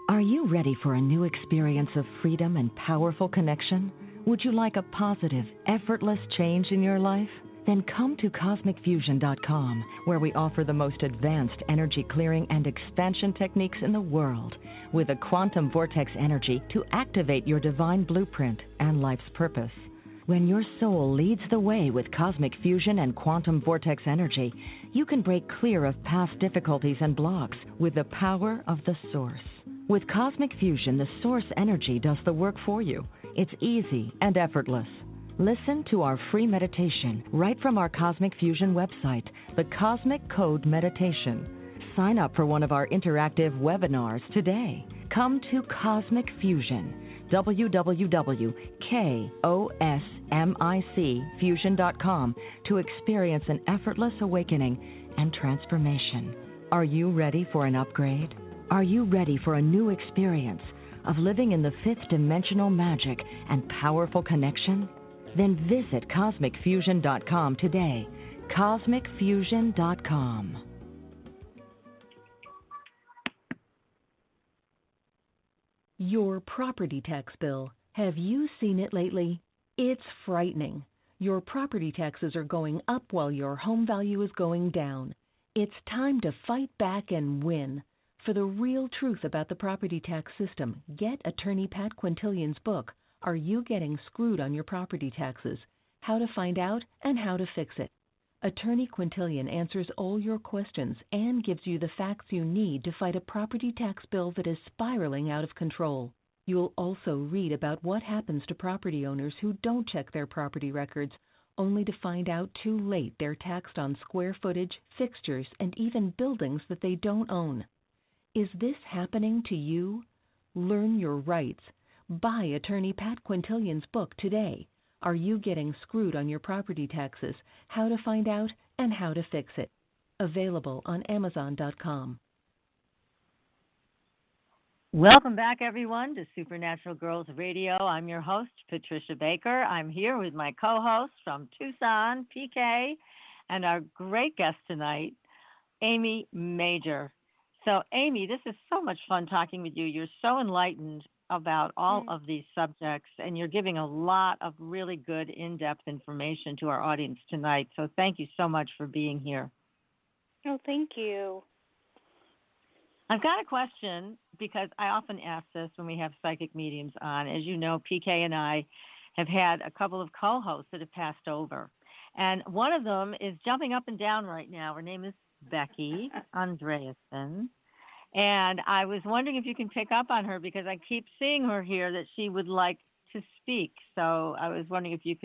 Are you ready for a new experience of freedom and powerful connection? Would you like a positive, effortless change in your life? Then come to CosmicFusion.com, where we offer the most advanced energy clearing and expansion techniques in the world, with a quantum vortex energy to activate your divine blueprint and life's purpose. When your soul leads the way with cosmic fusion and quantum vortex energy, you can break clear of past difficulties and blocks with the power of the source. With cosmic fusion, the source energy does the work for you. It's easy and effortless. Listen to our free meditation right from our Cosmic Fusion website, the Cosmic Code Meditation. Sign up for one of our interactive webinars today. Come to Cosmic Fusion, www.KOSMICfusion.com, to experience an effortless awakening and transformation. Are you ready for an upgrade? Are you ready for a new experience of living in the fifth dimensional magic and powerful connection? Then visit CosmicFusion.com today. CosmicFusion.com. Your property tax bill. Have you seen it lately? It's frightening. Your property taxes are going up while your home value is going down. It's time to fight back and win. For the real truth about the property tax system, get attorney Pat Quintilian's book, Are You Getting Screwed on Your Property Taxes? How to Find Out and How to Fix It. Attorney Quintilian answers all your questions and gives you the facts you need to fight a property tax bill that is spiraling out of control. You'll also read about what happens to property owners who don't check their property records, only to find out too late they're taxed on square footage, fixtures, and even buildings that they don't own. Is this happening to you? Learn your rights. Buy attorney Pat Quintilian's book today. Are you getting screwed on your property taxes? How to find out and how to fix it. Available on Amazon.com. Welcome back, everyone, to Supernatural Girls Radio. I'm your host, Patricia Baker. I'm here with my co-host from Tucson, PK, and our great guest tonight, Amy Major. So, Amy, this is so much fun talking with you. You're so enlightened about all of these subjects, and you're giving a lot of really good, in-depth information to our audience tonight. So thank you so much for being here. Oh, thank you. I've got a question because I often ask this when we have psychic mediums on. As you know, PK and I have had a couple of co-hosts that have passed over. And one of them is jumping up and down right now. Her name is Becky Andreasen. And I was wondering if you can pick up on her because I keep seeing her here that she would like to speak. So I was wondering if you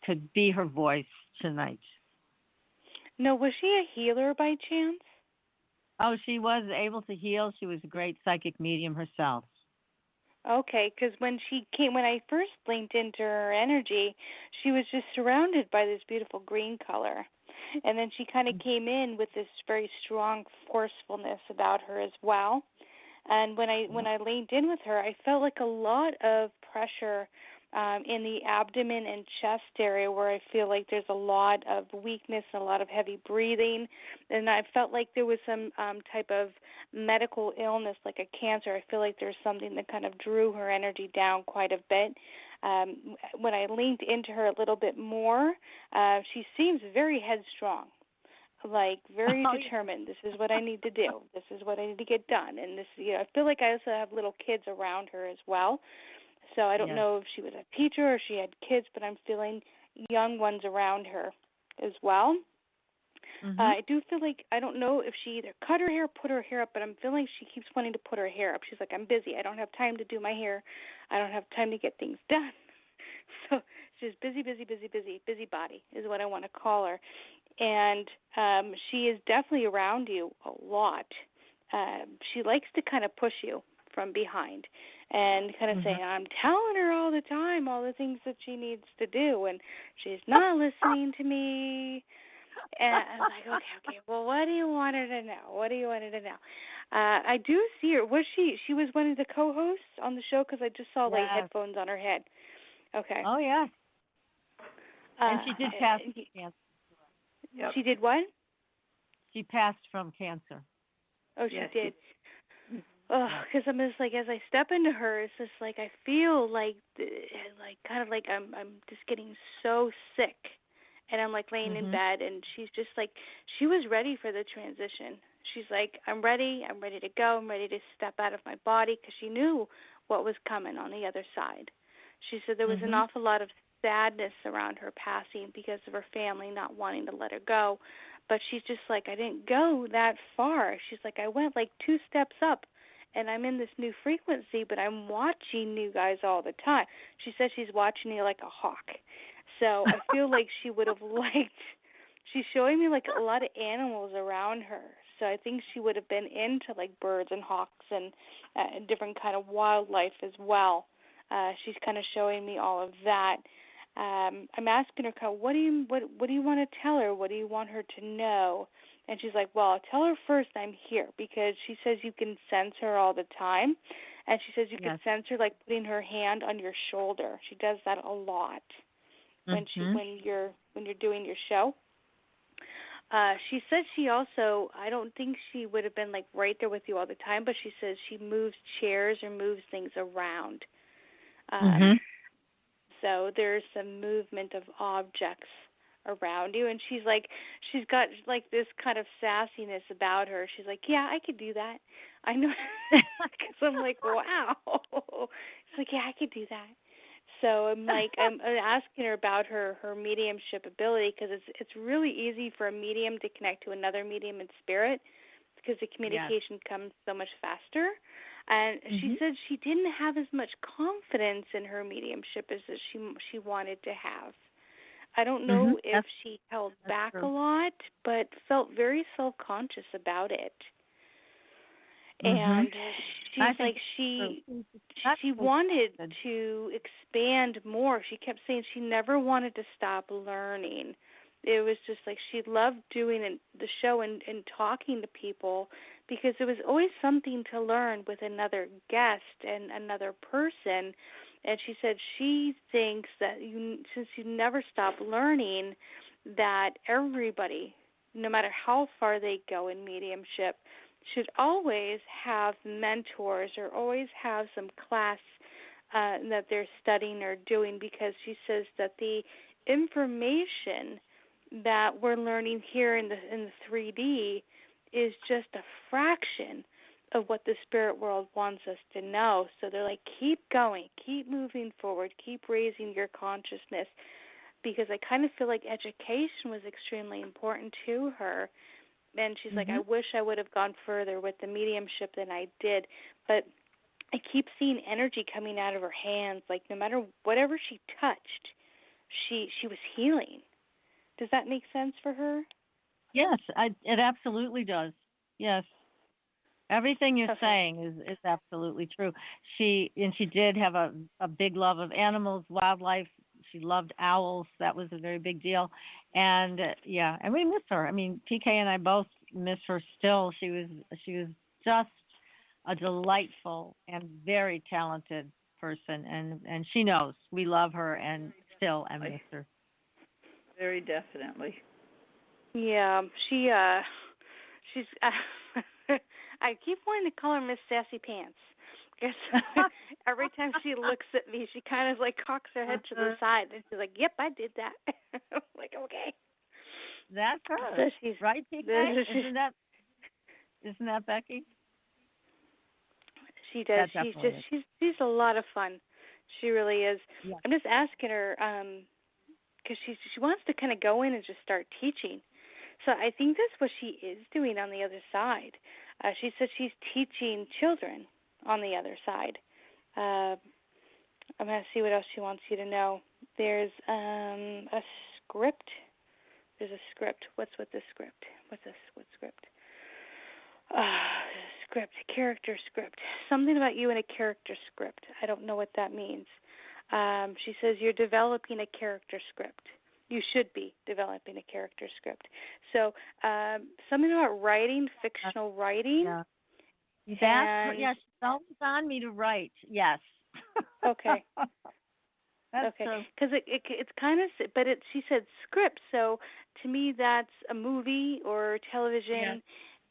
could be her voice tonight. No, was she a healer by chance? Oh, she was able to heal. She was a great psychic medium herself. Okay, because when I first linked into her energy, she was just surrounded by this beautiful green color. And then she kind of came in with this very strong forcefulness about her as well. And when I linked in with her, I felt like a lot of pressure in the abdomen and chest area where I feel like there's a lot of weakness and a lot of heavy breathing. And I felt like there was some type of medical illness, like a cancer. I feel like there's something that kind of drew her energy down quite a bit. When I linked into her a little bit more, she seems very headstrong, like very determined. This is what I need to do. This is what I need to get done. And this, I feel like I also have little kids around her as well. So I don't know if she was a teacher or she had kids, but I'm feeling young ones around her as well. Mm-hmm. I do feel like, I don't know if she either cut her hair or put her hair up, but I'm feeling she keeps wanting to put her hair up. She's like, I'm busy. I don't have time to do my hair. I don't have time to get things done. So she's busy body is what I want to call her. And she is definitely around you a lot. She likes to kind of push you from behind and kind of say, I'm telling her all the time all the things that she needs to do, and she's not listening to me. And I'm like, okay, well, what do you want her to know? I do see her. Was she was one of the co-hosts on the show? Because I just saw, like, headphones on her head. Okay. Oh, yeah. And she did pass cancer. Yep. She did what? She passed from cancer. Oh, she did. Oh, because I'm just like, as I step into her, it's just like I feel like kind of like I'm just getting so sick, and I'm like laying in bed, and she's just like, she was ready for the transition. She's like, I'm ready to go, I'm ready to step out of my body, because she knew what was coming on the other side. She said there was an awful lot of sadness around her passing because of her family not wanting to let her go, but she's just like, I didn't go that far. She's like, I went like 2 steps up. And I'm in this new frequency, but I'm watching you guys all the time. She says she's watching you like a hawk. So I feel like she would have liked, she's showing me like a lot of animals around her. So I think she would have been into like birds and hawks and different kind of wildlife as well. She's kind of showing me all of that. I'm asking her, what do you want to tell her? What do you want her to know? And she's like, well, I'll tell her first I'm here, because she says you can sense her all the time. And she says you can sense her like putting her hand on your shoulder. She does that a lot when you're doing your show. She said she also, I don't think she would have been like right there with you all the time, but she says she moves chairs or moves things around. So there's some movement of objects around you, and she's got like this kind of sassiness about her. She's like, yeah, I could do that. I know, because I'm like, wow. She's like, yeah, I could do that. So I'm like, I'm asking her about her mediumship ability, because it's really easy for a medium to connect to another medium in spirit, because the communication comes so much faster. And she said she didn't have as much confidence in her mediumship as she wanted to have. I don't know if That's she held back true. a lot, but felt very self-conscious about it. And she's like she wanted to expand more. She kept saying she never wanted to stop learning. It was just like she loved doing the show and talking to people because there was always something to learn with another guest and another person. And she said she thinks that since you never stop learning, that everybody, no matter how far they go in mediumship, should always have mentors or always have some class that they're studying or doing, because she says that the information that we're learning here in the 3D is just a fraction of what the spirit world wants us to know. So they're like, keep going, keep moving forward, keep raising your consciousness, because I kind of feel like education was extremely important to her. And she's like, I wish I would have gone further with the mediumship than I did, but I keep seeing energy coming out of her hands. Like no matter whatever she touched, she was healing. Does that make sense for her? Yes, it absolutely does. Yes. Everything you're saying is absolutely true. She did have a big love of animals, wildlife. She loved owls. That was a very big deal. And and we miss her. I mean, PK and I both miss her still. She was just a delightful and very talented person, and she knows we love her, and still I miss her. Very definitely. Yeah, she's I keep wanting to call her Miss Sassy Pants, because every time she looks at me, she kind of like cocks her head to the side, and she's like, "Yep, I did that." I'm like, okay, that's her. So she's right, PK? Isn't that Becky? She does. She's a lot of fun. She really is. Yeah. I'm just asking her because she wants to kind of go in and just start teaching. So I think that's what she is doing on the other side. She said she's teaching children on the other side. I'm going to see what else she wants you to know. There's a script. There's a script. What's with the script? What's this? What script? Script, character script. Something about you in a character script. I don't know what that means. She says you're developing a character script. You should be developing a character script. So something about writing, fictional writing. Yeah. Yes, it's always on me to write. Yes. Okay. That's okay. Because it's kind of, but she said script. So to me, that's a movie or television.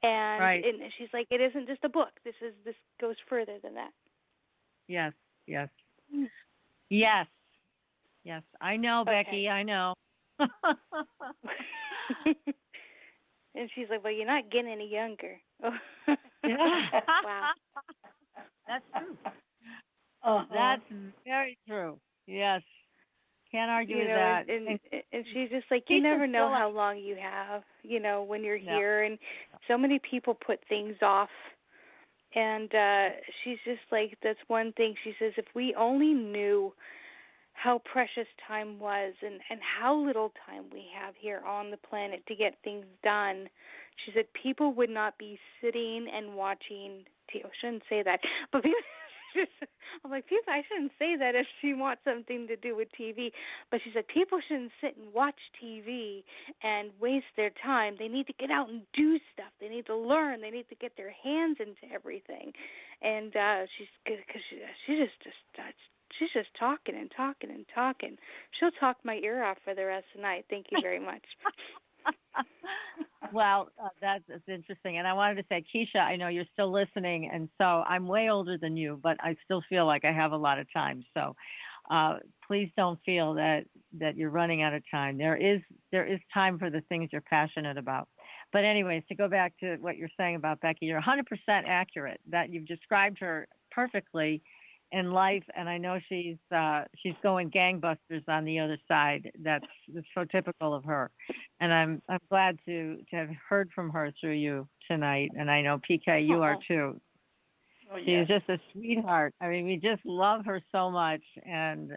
Yeah. And she's like, it isn't just a book. This goes further than that. Yes. Yes. I know, okay. Becky. I know. And she's like, well, you're not getting any younger. Wow. That's true. That's very true. Yes. Can't argue with that. And she's just like, you never know how long you have, when you're here. And so many people put things off. And she's just like, that's one thing. She says, if we only knew how precious time was and how little time we have here on the planet to get things done, she said people would not be sitting and watching TV. I shouldn't say that, but people, I'm like, people, I shouldn't say that if she wants something to do with TV. But she said people shouldn't sit and watch TV and waste their time. They need to get out and do stuff. They need to learn. They need to get their hands into everything. And she's just talking and talking and talking. She'll talk my ear off for the rest of the night. Thank you very much. Well, that's interesting. And I wanted to say, Keisha, I know you're still listening, and so I'm way older than you, but I still feel like I have a lot of time. So please don't feel that you're running out of time. There is time for the things you're passionate about. But anyways, to go back to what you're saying about Becky, you're 100% accurate. That you've described her perfectly in life, and I know she's going gangbusters on the other side. That's so typical of her, and I'm glad to have heard from her through you tonight. And I know PK, you are too. She's just a sweetheart. I mean, we just love her so much, and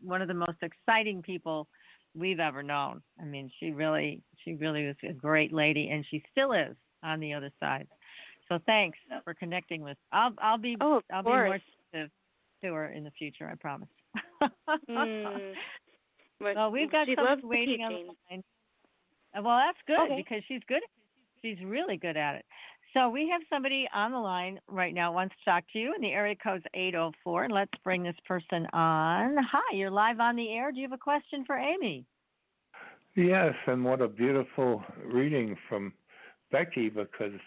one of the most exciting people we've ever known. I mean, she really was a great lady, and she still is on the other side. So thanks for connecting with. I'll be more sensitive to her in the future. I promise. Well, we've got someone waiting on the line. Well, that's good because she's good. She's really good at it. So we have somebody on the line right now who wants to talk to you, and the area code's 804. And let's bring this person on. Hi, you're live on the air. Do you have a question for Amy? Yes, and what a beautiful reading from Becky, because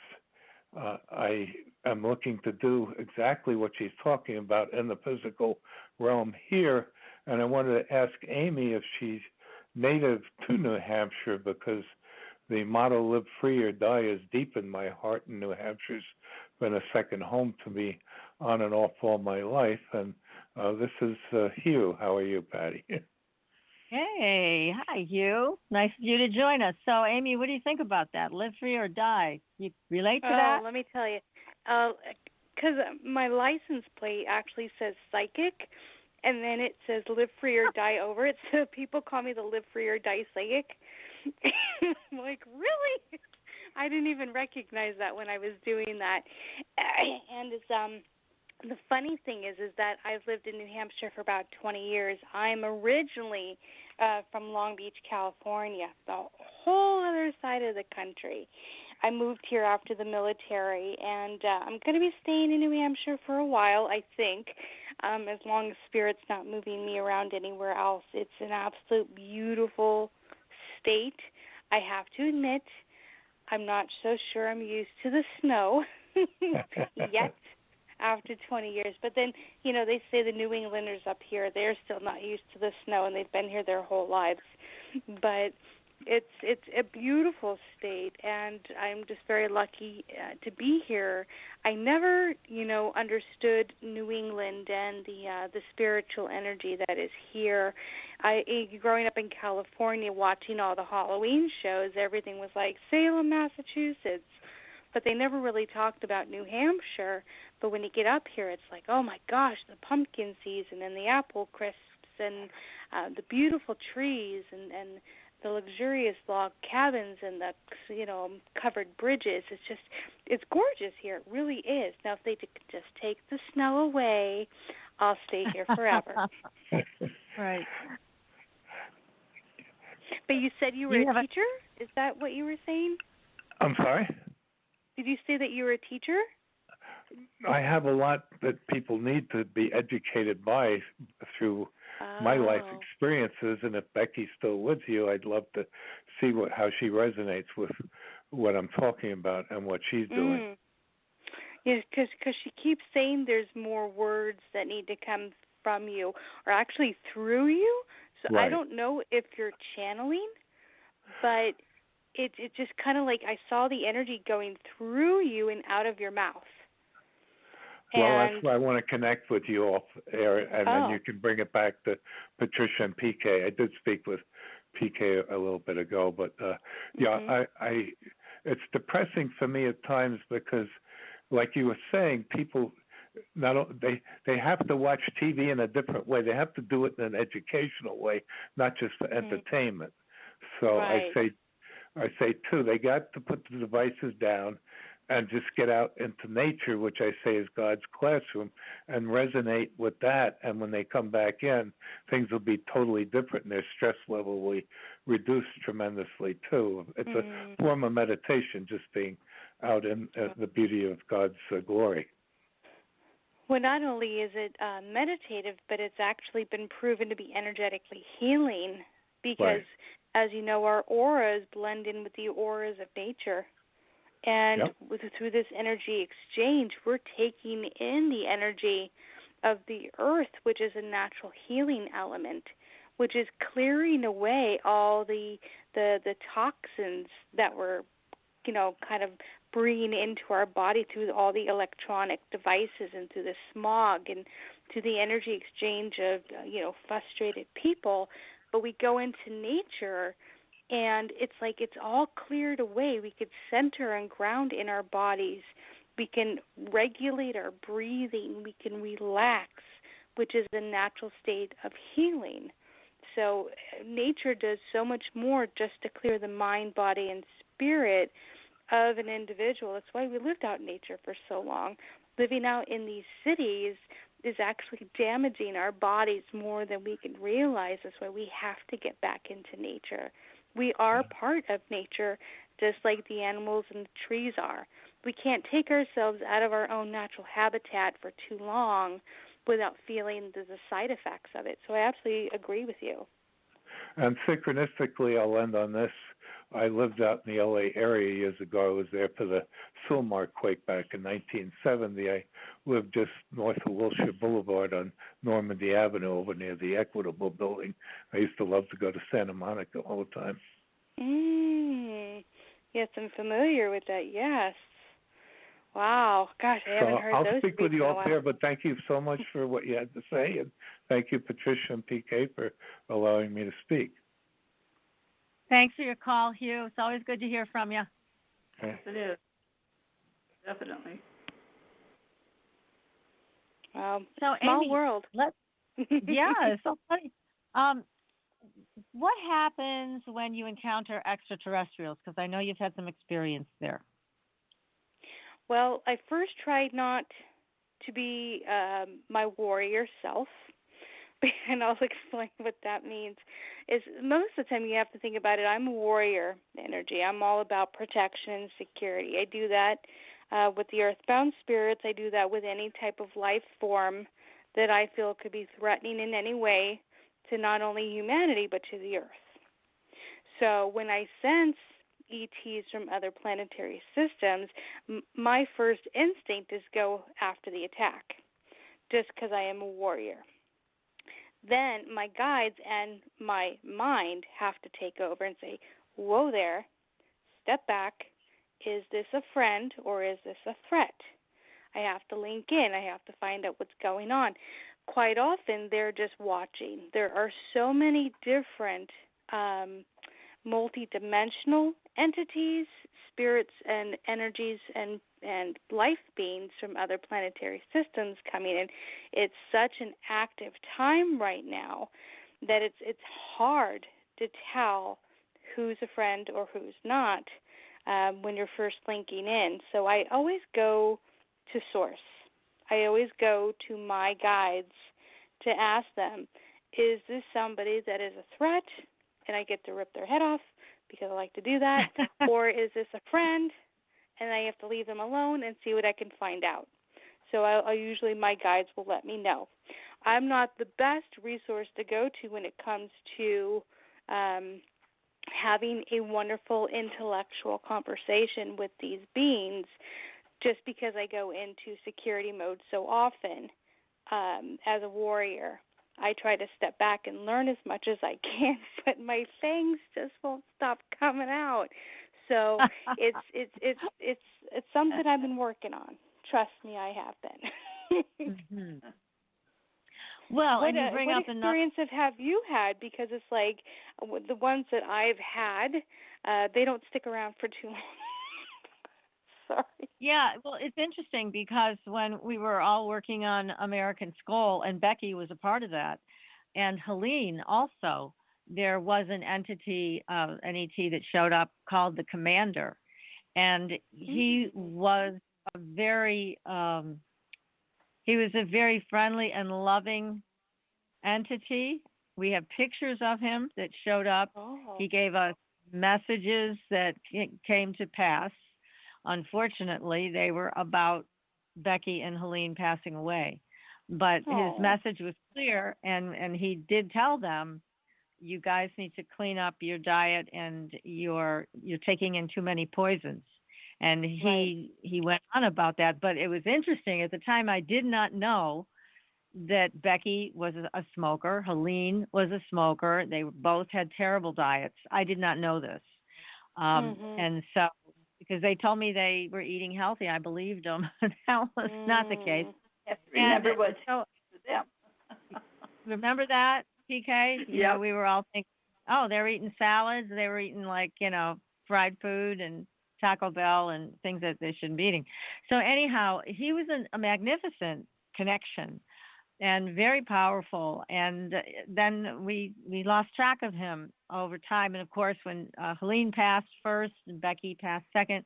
I am looking to do exactly what she's talking about in the physical realm here. And I wanted to ask Amy if she's native to New Hampshire, because the motto, live free or die, is deep in my heart, and New Hampshire's been a second home to me on and off all my life. And this is Hugh. How are you, Patty? Hey, hi, Hugh. Nice of you to join us. So, Amy, what do you think about that? Live free or die? You relate to that? Let me tell you. Because my license plate actually says psychic, and then it says live free or die over it. So people call me the live free or die psychic. I'm like, really? I didn't even recognize that when I was doing that. And it's the funny thing is that I've lived in New Hampshire for about 20 years. I'm originally from Long Beach, California, the whole other side of the country. I moved here after the military, and I'm going to be staying in New Hampshire for a while, I think, as long as Spirit's not moving me around anywhere else. It's an absolute beautiful state. I have to admit, I'm not so sure I'm used to the snow yet after 20 years. But then, they say the New Englanders up here, they're still not used to the snow, and they've been here their whole lives. But it's a beautiful state, and I'm just very lucky to be here. I never, understood New England and the spiritual energy that is here. Growing up in California, watching all the Halloween shows, everything was like Salem, Massachusetts, but they never really talked about New Hampshire. But when you get up here, it's like, oh my gosh, the pumpkin season and the apple crisps and the beautiful trees and the luxurious log cabins and the, covered bridges. It's gorgeous here. It really is. Now, if they could just take the snow away, I'll stay here forever. Right. But you said you were a teacher? Is that what you were saying? I'm sorry? Did you say that you were a teacher? I have a lot that people need to be educated by through my life experiences, and if Becky's still with you, I'd love to see how she resonates with what I'm talking about and what she's doing. Yes, because she keeps saying there's more words that need to come from you, or actually through you. So right. I don't know if you're channeling, but it just kind of like I saw the energy going through you and out of your mouth. Well, that's why I want to connect with you off air, and then you can bring it back to Patricia and PK. I did speak with PK a little bit ago, but I it's depressing for me at times because, like you were saying, people they have to watch TV in a different way. They have to do it in an educational way, not just for entertainment. So right. I say too, they got to put the devices down and just get out into nature, which I say is God's classroom, and resonate with that. And when they come back in, things will be totally different, and their stress level will reduce tremendously too. It's a form of meditation, just being out in the beauty of God's glory. Well, not only is it meditative, but it's actually been proven to be energetically healing because, as you know, our auras blend in with the auras of nature. And through this energy exchange, we're taking in the energy of the earth, which is a natural healing element, which is clearing away all the toxins that we're, kind of bringing into our body through all the electronic devices and through the smog and through the energy exchange of, frustrated people. But we go into nature, and it's like it's all cleared away. We could center and ground in our bodies. We can regulate our breathing. We can relax, which is a natural state of healing. so nature does so much more just to clear the mind, body, and spirit of an individual. That's why we lived out in nature for so long. Living out in these cities is actually damaging our bodies more than we can realize. That's why we have to get back into nature. We are part of nature, just like the animals and the trees are. We can't take ourselves out of our own natural habitat for too long without feeling the side effects of it. So I absolutely agree with you. And synchronistically, I'll end on this. I lived out in the LA area years ago. I was there for the Sylmar quake back in 1970. I lived just north of Wilshire Boulevard on Normandy Avenue over near the Equitable Building. I used to love to go to Santa Monica all the time. Yes, I'm familiar with that, yes. Wow. Gosh, I haven't heard those. I'll speak with you off air, but thank you so much for what you had to say, and thank you, Patricia and PK, for allowing me to speak. Thanks for your call, Hugh. It's always good to hear from you. Yes, it is. Definitely. So, small Amy, world. Yeah, it's so funny. What happens when you encounter extraterrestrials? Because I know you've had some experience there. Well, I first tried not to be my warrior self, and I'll explain what that means. Is most of the time you have to think about it, I'm a warrior energy. I'm all about protection and security. I do that with the earthbound spirits. I do that with any type of life form that I feel could be threatening in any way to not only humanity but to the earth. So when I sense ETs from other planetary systems, my first instinct is go after the attack, just because I am a warrior. Then my guides and my mind have to take over and say, whoa there, step back. Is this a friend or is this a threat? I have to link in. I have to find out what's going on. Quite often, they're just watching. There are so many different multidimensional entities, spirits and energies and life beings from other planetary systems coming in. It's such an active time right now that it's hard to tell who's a friend or who's not when you're first linking in. So I always go to source. I always go to my guides to ask them, is this somebody that is a threat and I get to rip their head off because I like to do that, or is this a friend and I have to leave them alone and see what I can find out? So I usually, my guides will let me know. I'm not the best resource to go to when it comes to having a wonderful intellectual conversation with these beings, just because I go into security mode so often as a warrior. I try to step back and learn as much as I can, but my things just won't stop coming out. So it's something I've been working on. Trust me, I have been. Mm-hmm. Well, and you bring up what experience have you had? Because it's like the ones that I've had, they don't stick around for too long. Sorry. Yeah, well, it's interesting because when we were all working on American Skull, and Becky was a part of that, and Helene also, there was an entity, an ET that showed up called the Commander, and he was a very friendly and loving entity. We have pictures of him that showed up. Oh. He gave us messages that came to pass. Unfortunately, they were about Becky and Helene passing away. But his message was clear, and he did tell them, you guys need to clean up your diet, and you're taking in too many poisons. And he went on about that. But it was interesting. At the time, I did not know that Becky was a smoker. Helene was a smoker. They both had terrible diets. I did not know this. And so, because they told me they were eating healthy, I believed them. That was not the case. Yes, remember what? Remember that, PK? Yeah. We were all thinking, oh, they were eating salads. They were eating fried food and Taco Bell and things that they shouldn't be eating. So anyhow, he was a magnificent connection. and very powerful. And then we lost track of him over time. And of course, when Helene passed first and Becky passed second,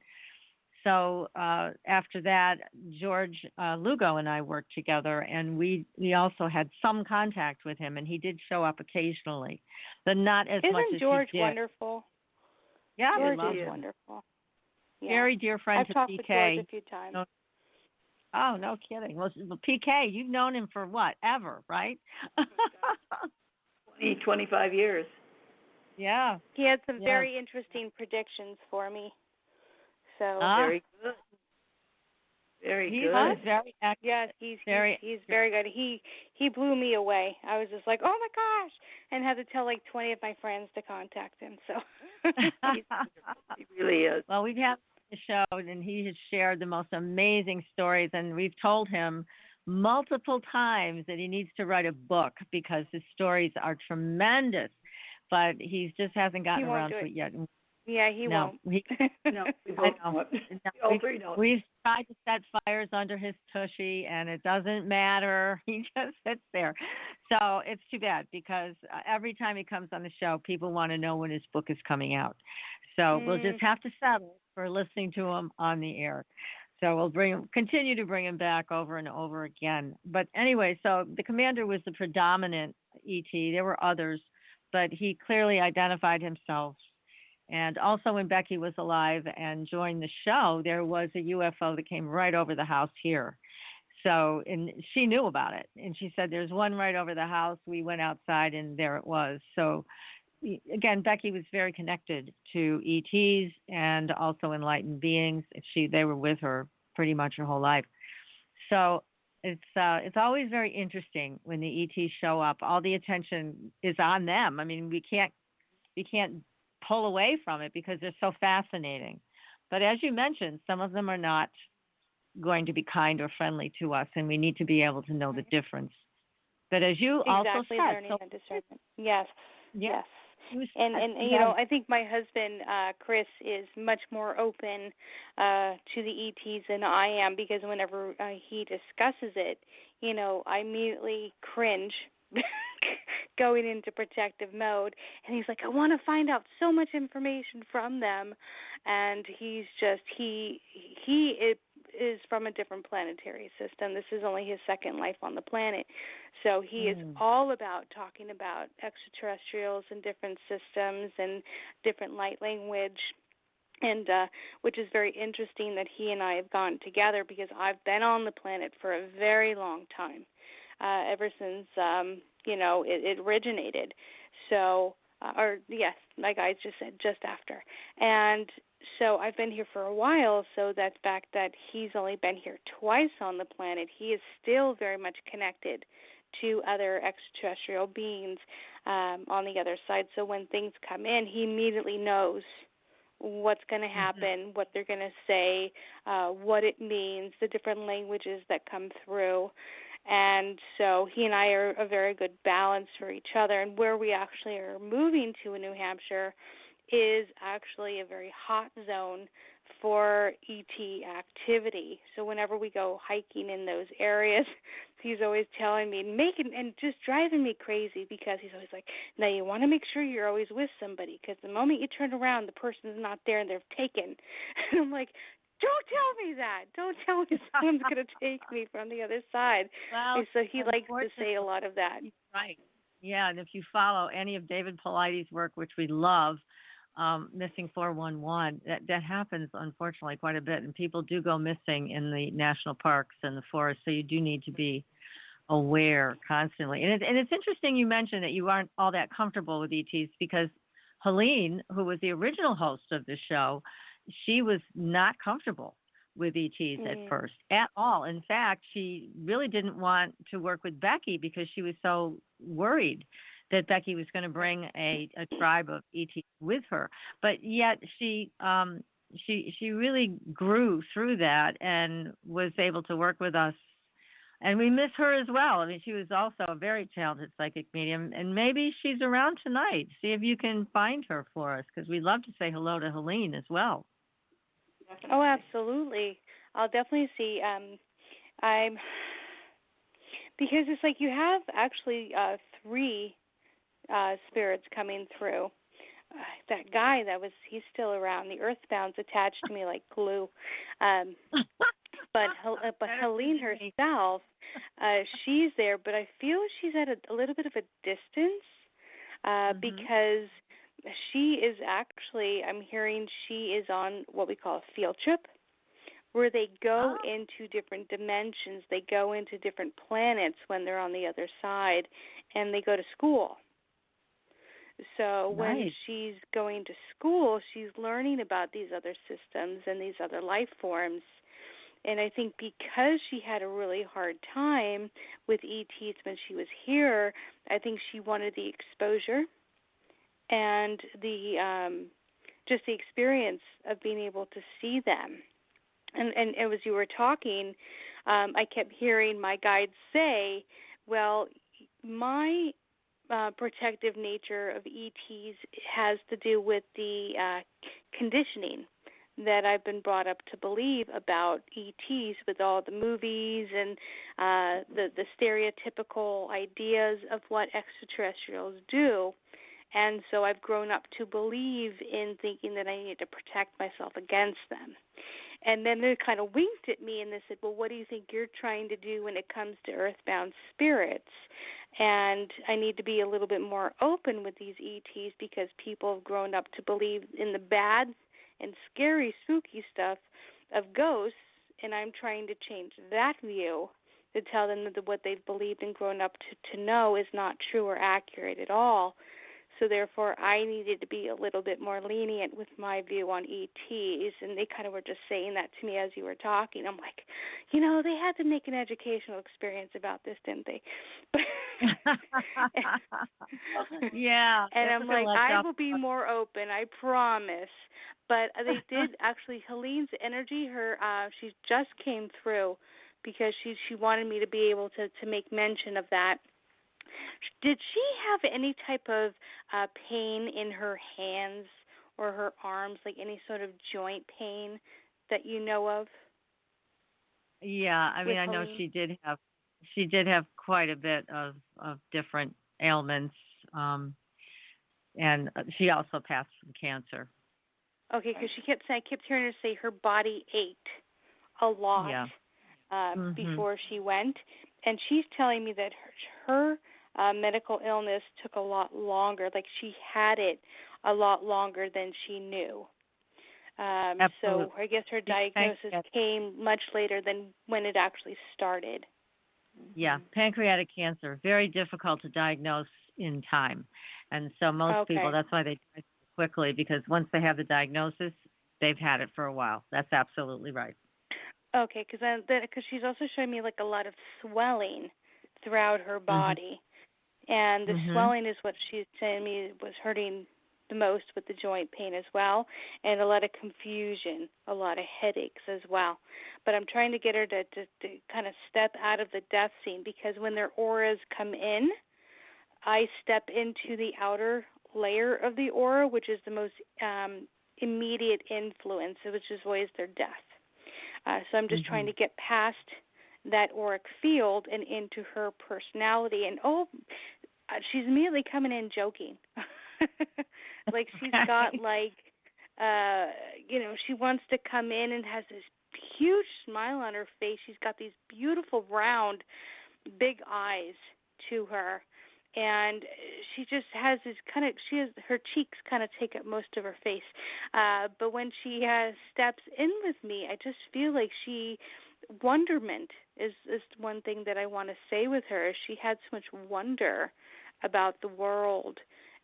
so after that, George Lugo and I worked together, and we also had some contact with him, and he did show up occasionally, but not as much as he did. Isn't George wonderful? Yeah, George is wonderful. Yeah. Very dear friend I've to talked PK. with George a few times. Oh, no kidding. Well, PK, you've known him for what, ever, right? 25 years. Yeah. He had some very interesting predictions for me. So very good. Very he's good. Very active. Yes, he's very good. He blew me away. I was just like, oh my gosh, and had to tell like 20 of my friends to contact him. So he really is. Well, we've had the show, and he has shared the most amazing stories, and we've told him multiple times that he needs to write a book because his stories are tremendous, but he just hasn't gotten around to it yet. Yeah, he won't. No, we both won't. All three don't. We've tried to set fires under his tushy, and it doesn't matter. He just sits there. So it's too bad because every time he comes on the show, people want to know when his book is coming out. So we'll just have to settle for listening to him on the air. So we'll continue to bring him back over and over again. But anyway, so the commander was the predominant ET. There were others, but he clearly identified himself. And also when Becky was alive and joined the show, there was a UFO that came right over the house here. So, and she knew about it. And she said, there's one right over the house. We went outside and there it was. So again, Becky was very connected to ETs and also enlightened beings. They were with her pretty much her whole life. So it's always very interesting when the ETs show up. All the attention is on them. I mean, we can't pull away from it because they're so fascinating. But as you mentioned, some of them are not going to be kind or friendly to us, and we need to be able to know the difference. But as you also said, learning the discernment. Yes. And you know, I think my husband Chris is much more open to the ETs than I am, because whenever he discusses it, you know, I immediately cringe going into protective mode, and he's like, I want to find out so much information from them. And he's just he is from a different planetary system. This is only his second life on the planet, so he is all about talking about extraterrestrials and different systems and different light language, and which is very interesting that he and I have gone together, because I've been on the planet for a very long time, ever since you know, it originated. So, or yes, my guys just said just after. And so I've been here for a while, so that fact that he's only been here twice on the planet, he is still very much connected to other extraterrestrial beings on the other side. So when things come in, he immediately knows what's going to happen, what they're going to say, what it means, the different languages that come through. And so he and I are a very good balance for each other. And where we actually are moving to in New Hampshire is actually a very hot zone for ET activity. So whenever we go hiking in those areas, he's always telling me, and just driving me crazy, because he's always like, now you want to make sure you're always with somebody, because the moment you turn around, the person's not there and they're taken. And I'm like, don't tell me that. Don't tell me someone's going to take me from the other side. Well, and so he likes to say a lot of that. Right. Yeah, and if you follow any of David Paulides' work, which we love, Missing 411, that happens, unfortunately, quite a bit. And people do go missing in the national parks and the forests, so you do need to be aware constantly. And it's interesting you mentioned that you aren't all that comfortable with ETs, because Helene, who was the original host of the show, she was not comfortable with ETs at first at all. In fact, she really didn't want to work with Becky because she was so worried that Becky was going to bring a tribe of ETs with her. But yet she really grew through that and was able to work with us. And we miss her as well. I mean, she was also a very talented psychic medium, and maybe she's around tonight. See if you can find her for us, because we'd love to say hello to Helene as well. Oh, absolutely. I'll definitely see. I'm Because it's like you have actually 3 spirits coming through. That guy he's still around. The Earthbound's attached to me like glue. But Helene herself, she's there, but I feel she's at a little bit of a distance because she is actually, I'm hearing she is on what we call a field trip, where they go into different dimensions. They go into different planets when they're on the other side, and they go to school. So when she's going to school, she's learning about these other systems and these other life forms. And I think because she had a really hard time with ETs when she was here, I think she wanted the exposure and the just the experience of being able to see them. And as you were talking, I kept hearing my guides say, well, my protective nature of ETs has to do with the conditioning that I've been brought up to believe about ETs with all the movies and the stereotypical ideas of what extraterrestrials do. And so I've grown up to believe in thinking that I need to protect myself against them. And then they kind of winked at me and they said, well, what do you think you're trying to do when it comes to earthbound spirits? And I need to be a little bit more open with these ETs because people have grown up to believe in the bad and scary, spooky stuff of ghosts, and I'm trying to change that view to tell them that what they've believed and grown up to know is not true or accurate at all. So therefore, I needed to be a little bit more lenient with my view on ETs, and they kind of were just saying that to me as you were talking. I'm like, they had to make an educational experience about this, didn't they? Yeah. And I'm like, I will be more open, I promise. But they did actually, Helene's energy, she just came through because she wanted me to be able to make mention of that. Did she have any type of pain in her hands or her arms, like any sort of joint pain that you know of? Yeah, I mean, I know she did have quite a bit of different ailments, and she also passed from cancer. Okay, because I kept hearing her say her body ached a lot before she went, and she's telling me that her medical illness took a lot longer, like she had it a lot longer than she knew. So I guess her diagnosis came much later than when it actually started. Yeah, pancreatic cancer, very difficult to diagnose in time. And so most people, that's why they die quickly, because once they have the diagnosis, they've had it for a while. That's absolutely right. Okay, because she's also showing me like a lot of swelling throughout her body. And the swelling is what she's saying me was hurting the most with the joint pain as well, and a lot of confusion, a lot of headaches as well. But I'm trying to get her to kind of step out of the death scene, because when their auras come in, I step into the outer layer of the aura, which is the most immediate influence, which is always their death. So I'm just trying to get past that auric field and into her personality. And she's immediately coming in joking. Like she's got she wants to come in and has this huge smile on her face. She's got these beautiful round big eyes to her. And she just has this her cheeks kind of take up most of her face. But when she steps in with me, I just feel like wonderment is one thing that I want to say with her. She had so much wonder about the world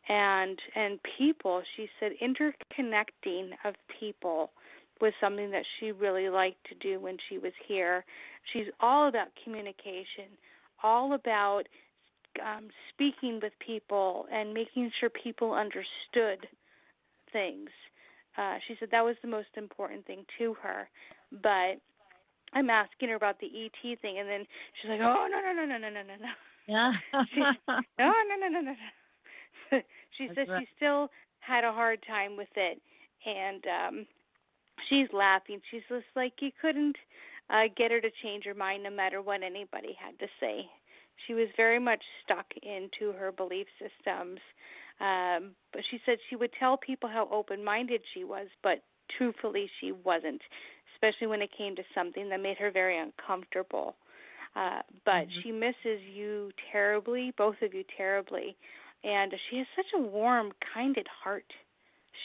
and people. She said interconnecting of people was something that she really liked to do when she was here. She's all about communication, all about speaking with people and making sure people understood things. She said that was the most important thing to her. But I'm asking her about the ET thing, and then she's like, "Oh no." Yeah. No. She said she still had a hard time with it, and she's laughing. She's just like, you couldn't get her to change her mind no matter what anybody had to say. She was very much stuck into her belief systems. But she said she would tell people how open-minded she was, but truthfully she wasn't, especially when it came to something that made her very uncomfortable. But she misses you terribly, both of you terribly. And she has such a warm, kind heart.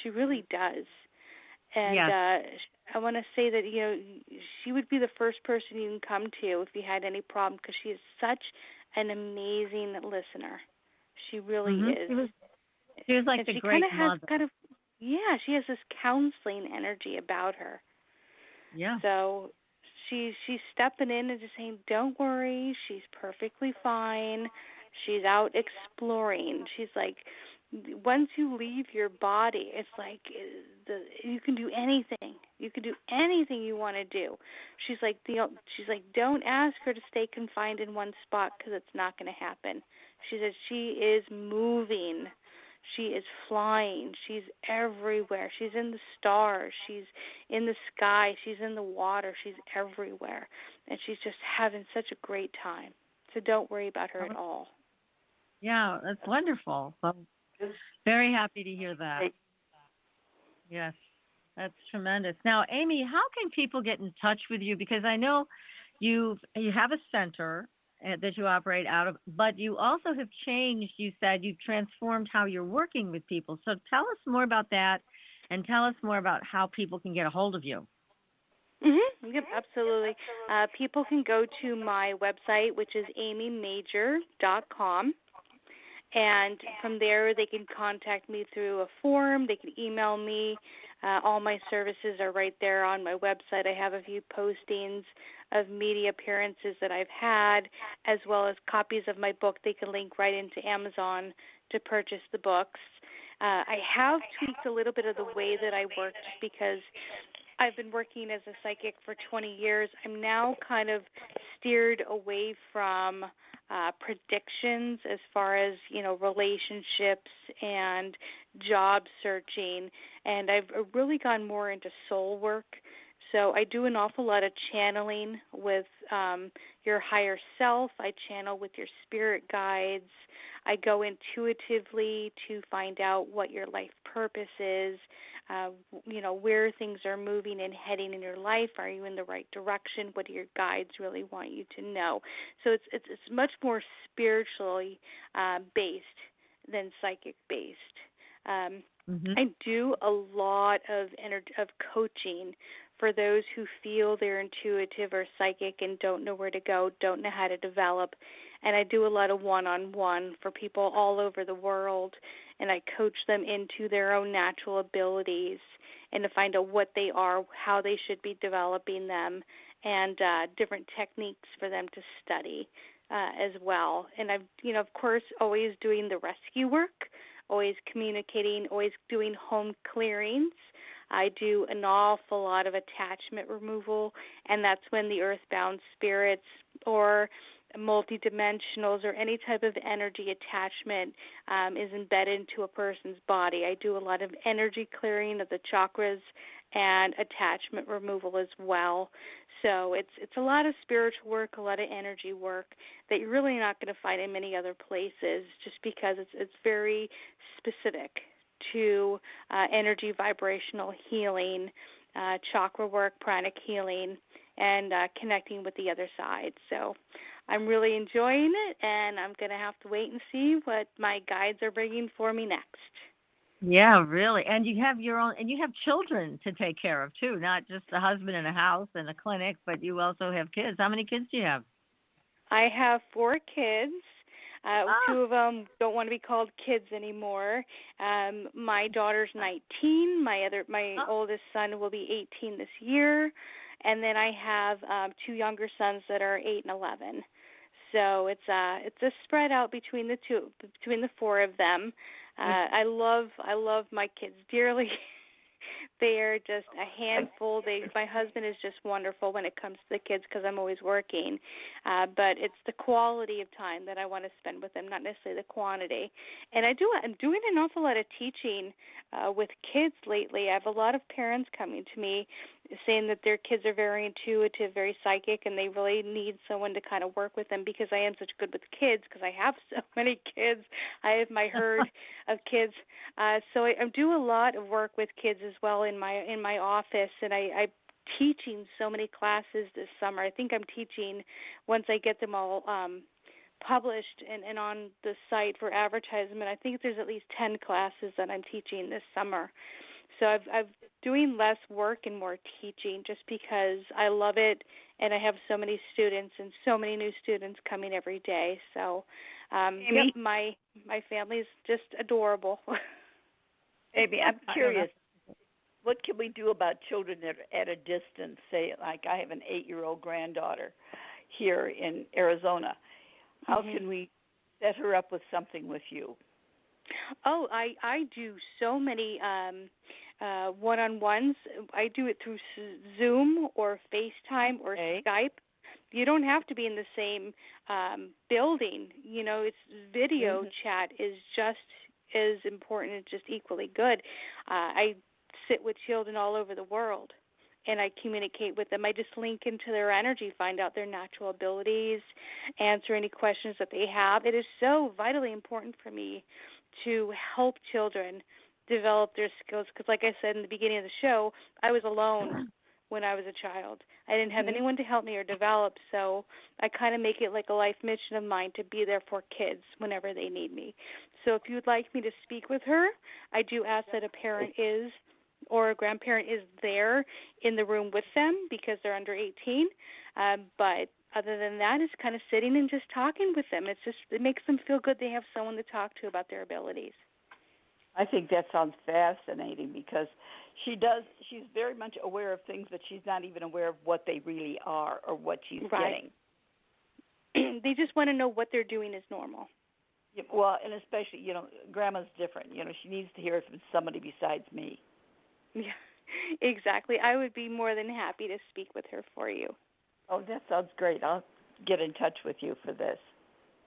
She really does. And yes. I want to say that, she would be the first person you can come to if you had any problem, because she is such an amazing listener. She really is. She was like and the she great has mother. She has this counseling energy about her. Yeah. So she's stepping in and just saying, don't worry, she's perfectly fine. She's out exploring. She's like, once you leave your body, it's like you can do anything. You can do anything you want to do. She's like, don't ask her to stay confined in one spot, because it's not going to happen. She said she is moving. She is flying. She's everywhere. She's in the stars. She's in the sky. She's in the water. She's everywhere. And she's just having such a great time. So don't worry about her at all. Yeah, that's wonderful. Well, very happy to hear that. Yes, that's tremendous. Now, Amy, how can people get in touch with you? Because I know you have a center that you operate out of, but you also have changed. You said you've transformed how you're working with people. So tell us more about that, and tell us more about how people can get a hold of you. Yep, absolutely. People can go to my website, which is amymajor.com. And from there, they can contact me through a form. They can email me. All my services are right there on my website. I have a few postings of media appearances that I've had, as well as copies of my book. They can link right into Amazon to purchase the books. I have tweaked a little bit of the way that I work, just because I've been working as a psychic for 20 years. I'm now kind of steered away from predictions as far as, relationships and job searching, and I've really gone more into soul work. So I do an awful lot of channeling with your higher self. I channel with your spirit guides. I go intuitively to find out what your life purpose is, where things are moving and heading in your life. Are you in the right direction? What do your guides really want you to know? So it's much more spiritually based than psychic based. I do a lot of coaching for those who feel they're intuitive or psychic and don't know where to go, don't know how to develop. And I do a lot of one-on-one for people all over the world, and I coach them into their own natural abilities and to find out what they are, how they should be developing them, and different techniques for them to study as well. And I've, of course, always doing the rescue work, always communicating, always doing home clearings. I do an awful lot of attachment removal, and that's when the earthbound spirits or multidimensionals or any type of energy attachment is embedded into a person's body. I do a lot of energy clearing of the chakras and attachment removal as well. So it's a lot of spiritual work, a lot of energy work that you're really not going to find in many other places, just because it's very specific to energy vibrational healing, chakra work, pranic healing, and connecting with the other side. So I'm really enjoying it, and I'm going to have to wait and see what my guides are bringing for me next. Yeah, really. And you have your own, and you have children to take care of too, not just a husband and a house and a clinic, but you also have kids. How many kids do you have? I have 4 kids. 2 of them don't want to be called kids anymore. My daughter's 19. My oldest son will be 18 this year, and then I have 2 younger sons that are 8 and 11. So it's a spread out between the 4 of them. I love my kids dearly. They are just a handful. My husband is just wonderful when it comes to the kids because I'm always working. But it's the quality of time that I want to spend with them, not necessarily the quantity. And I'm doing an awful lot of teaching with kids lately. I have a lot of parents coming to me saying that their kids are very intuitive, very psychic, and they really need someone to kind of work with them because I am such good with kids because I have so many kids. I have my herd of kids. So I do a lot of work with kids as well in my office, and I'm teaching so many classes this summer. I think I'm teaching, once I get them all published and on the site for advertisement, I think there's at least 10 classes that I'm teaching this summer. So I've doing less work and more teaching just because I love it, and I have so many students and so many new students coming every day. So my family's just adorable. Amy, I'm curious. What can we do about children that are at a distance? Say, like I have an 8-year-old granddaughter here in Arizona. How can we set her up with something with you? Oh, I do so many one-on-ones. I do it through Zoom or FaceTime or Skype. You don't have to be in the same building. You know, it's video chat is just as important and just equally good. I sit with children all over the world, and I communicate with them. I just link into their energy, find out their natural abilities, answer any questions that they have. It is so vitally important for me to help children develop their skills because, like I said in the beginning of the show, I was alone when I was a child. I didn't have anyone to help me or develop, so I kind of make it like a life mission of mine to be there for kids whenever they need me. So if you'd like me to speak with her, I do ask that a parent is or a grandparent is there in the room with them because they're under 18. But other than that, it's kind of sitting and just talking with them. It makes them feel good they have someone to talk to about their abilities. I think that sounds fascinating because she's very much aware of things, but she's not even aware of what they really are or what she's getting. They just want to know what they're doing is normal. Yeah, well, and especially, Grandma's different. She needs to hear it from somebody besides me. Yeah, exactly. I would be more than happy to speak with her for you. Oh, that sounds great. I'll get in touch with you for this.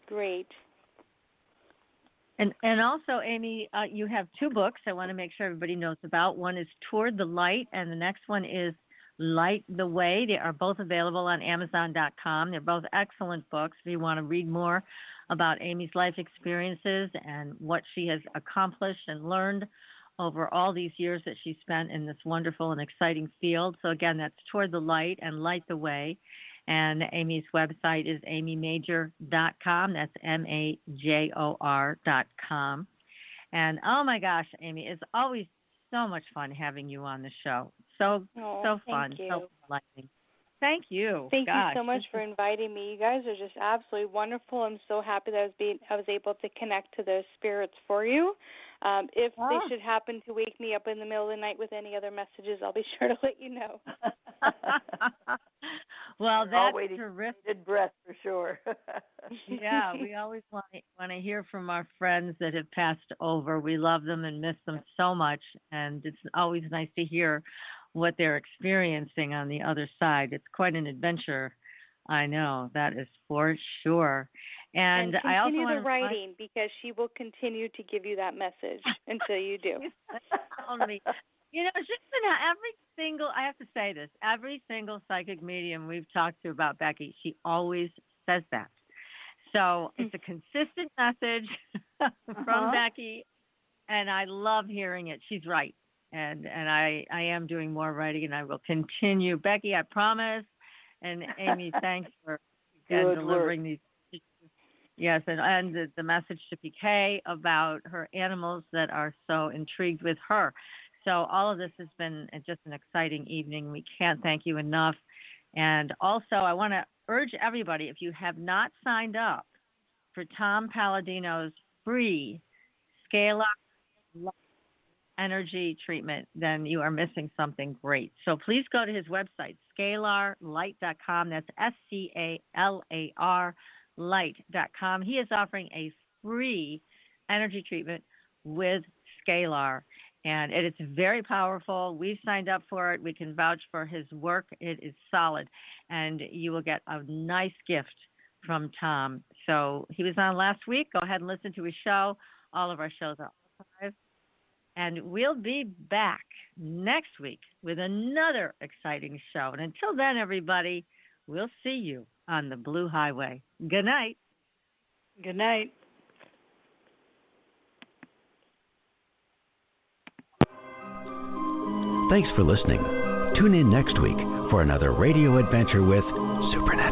Great. And also, Amy, you have 2 books I want to make sure everybody knows about. One is Toward the Light, and the next one is Light the Way. They are both available on Amazon.com. They're both excellent books if you want to read more about Amy's life experiences and what she has accomplished and learned over all these years that she spent in this wonderful and exciting field. So, again, that's Toward the Light and Light the Way. And Amy's website is amymajor.com. That's MAJOR.com. And, oh, my gosh, Amy, it's always so much fun having you on the show. So fun. So enlightening. Thank you. Thank you so much for inviting me. You guys are just absolutely wonderful. I'm so happy that I was able to connect to those spirits for you. If they should happen to wake me up in the middle of the night with any other messages, I'll be sure to let you know. Well, that's terrific. Breath for sure. Yeah, we always want to hear from our friends that have passed over. We love them and miss them so much, and it's always nice to hear what they're experiencing on the other side. It's quite an adventure. I know, that is for sure. And I also continue want the writing because she will continue to give you that message until you do. It's just I have to say this, every single psychic medium we've talked to about Becky, she always says that. So it's a consistent message from Becky, and I love hearing it. She's right. And I am doing more writing, and I will continue. Becky, I promise. And Amy, thanks for delivering these. Yes, and the message to PK about her animals that are so intrigued with her. So all of this has been just an exciting evening. We can't thank you enough. And also, I want to urge everybody, if you have not signed up for Tom Palladino's free Scalar energy treatment, then you are missing something great. So please go to his website, scalarlight.com. That's SCALAR light.com. He is offering a free energy treatment with Scalar. And it's very powerful. We've signed up for it. We can vouch for his work. It is solid. And you will get a nice gift from Tom. So he was on last week. Go ahead and listen to his show. All of our shows are archived. And we'll be back next week with another exciting show. And until then, everybody, we'll see you on the Blue Highway. Good night. Good night. Thanks for listening. Tune in next week for another radio adventure with Supernatural.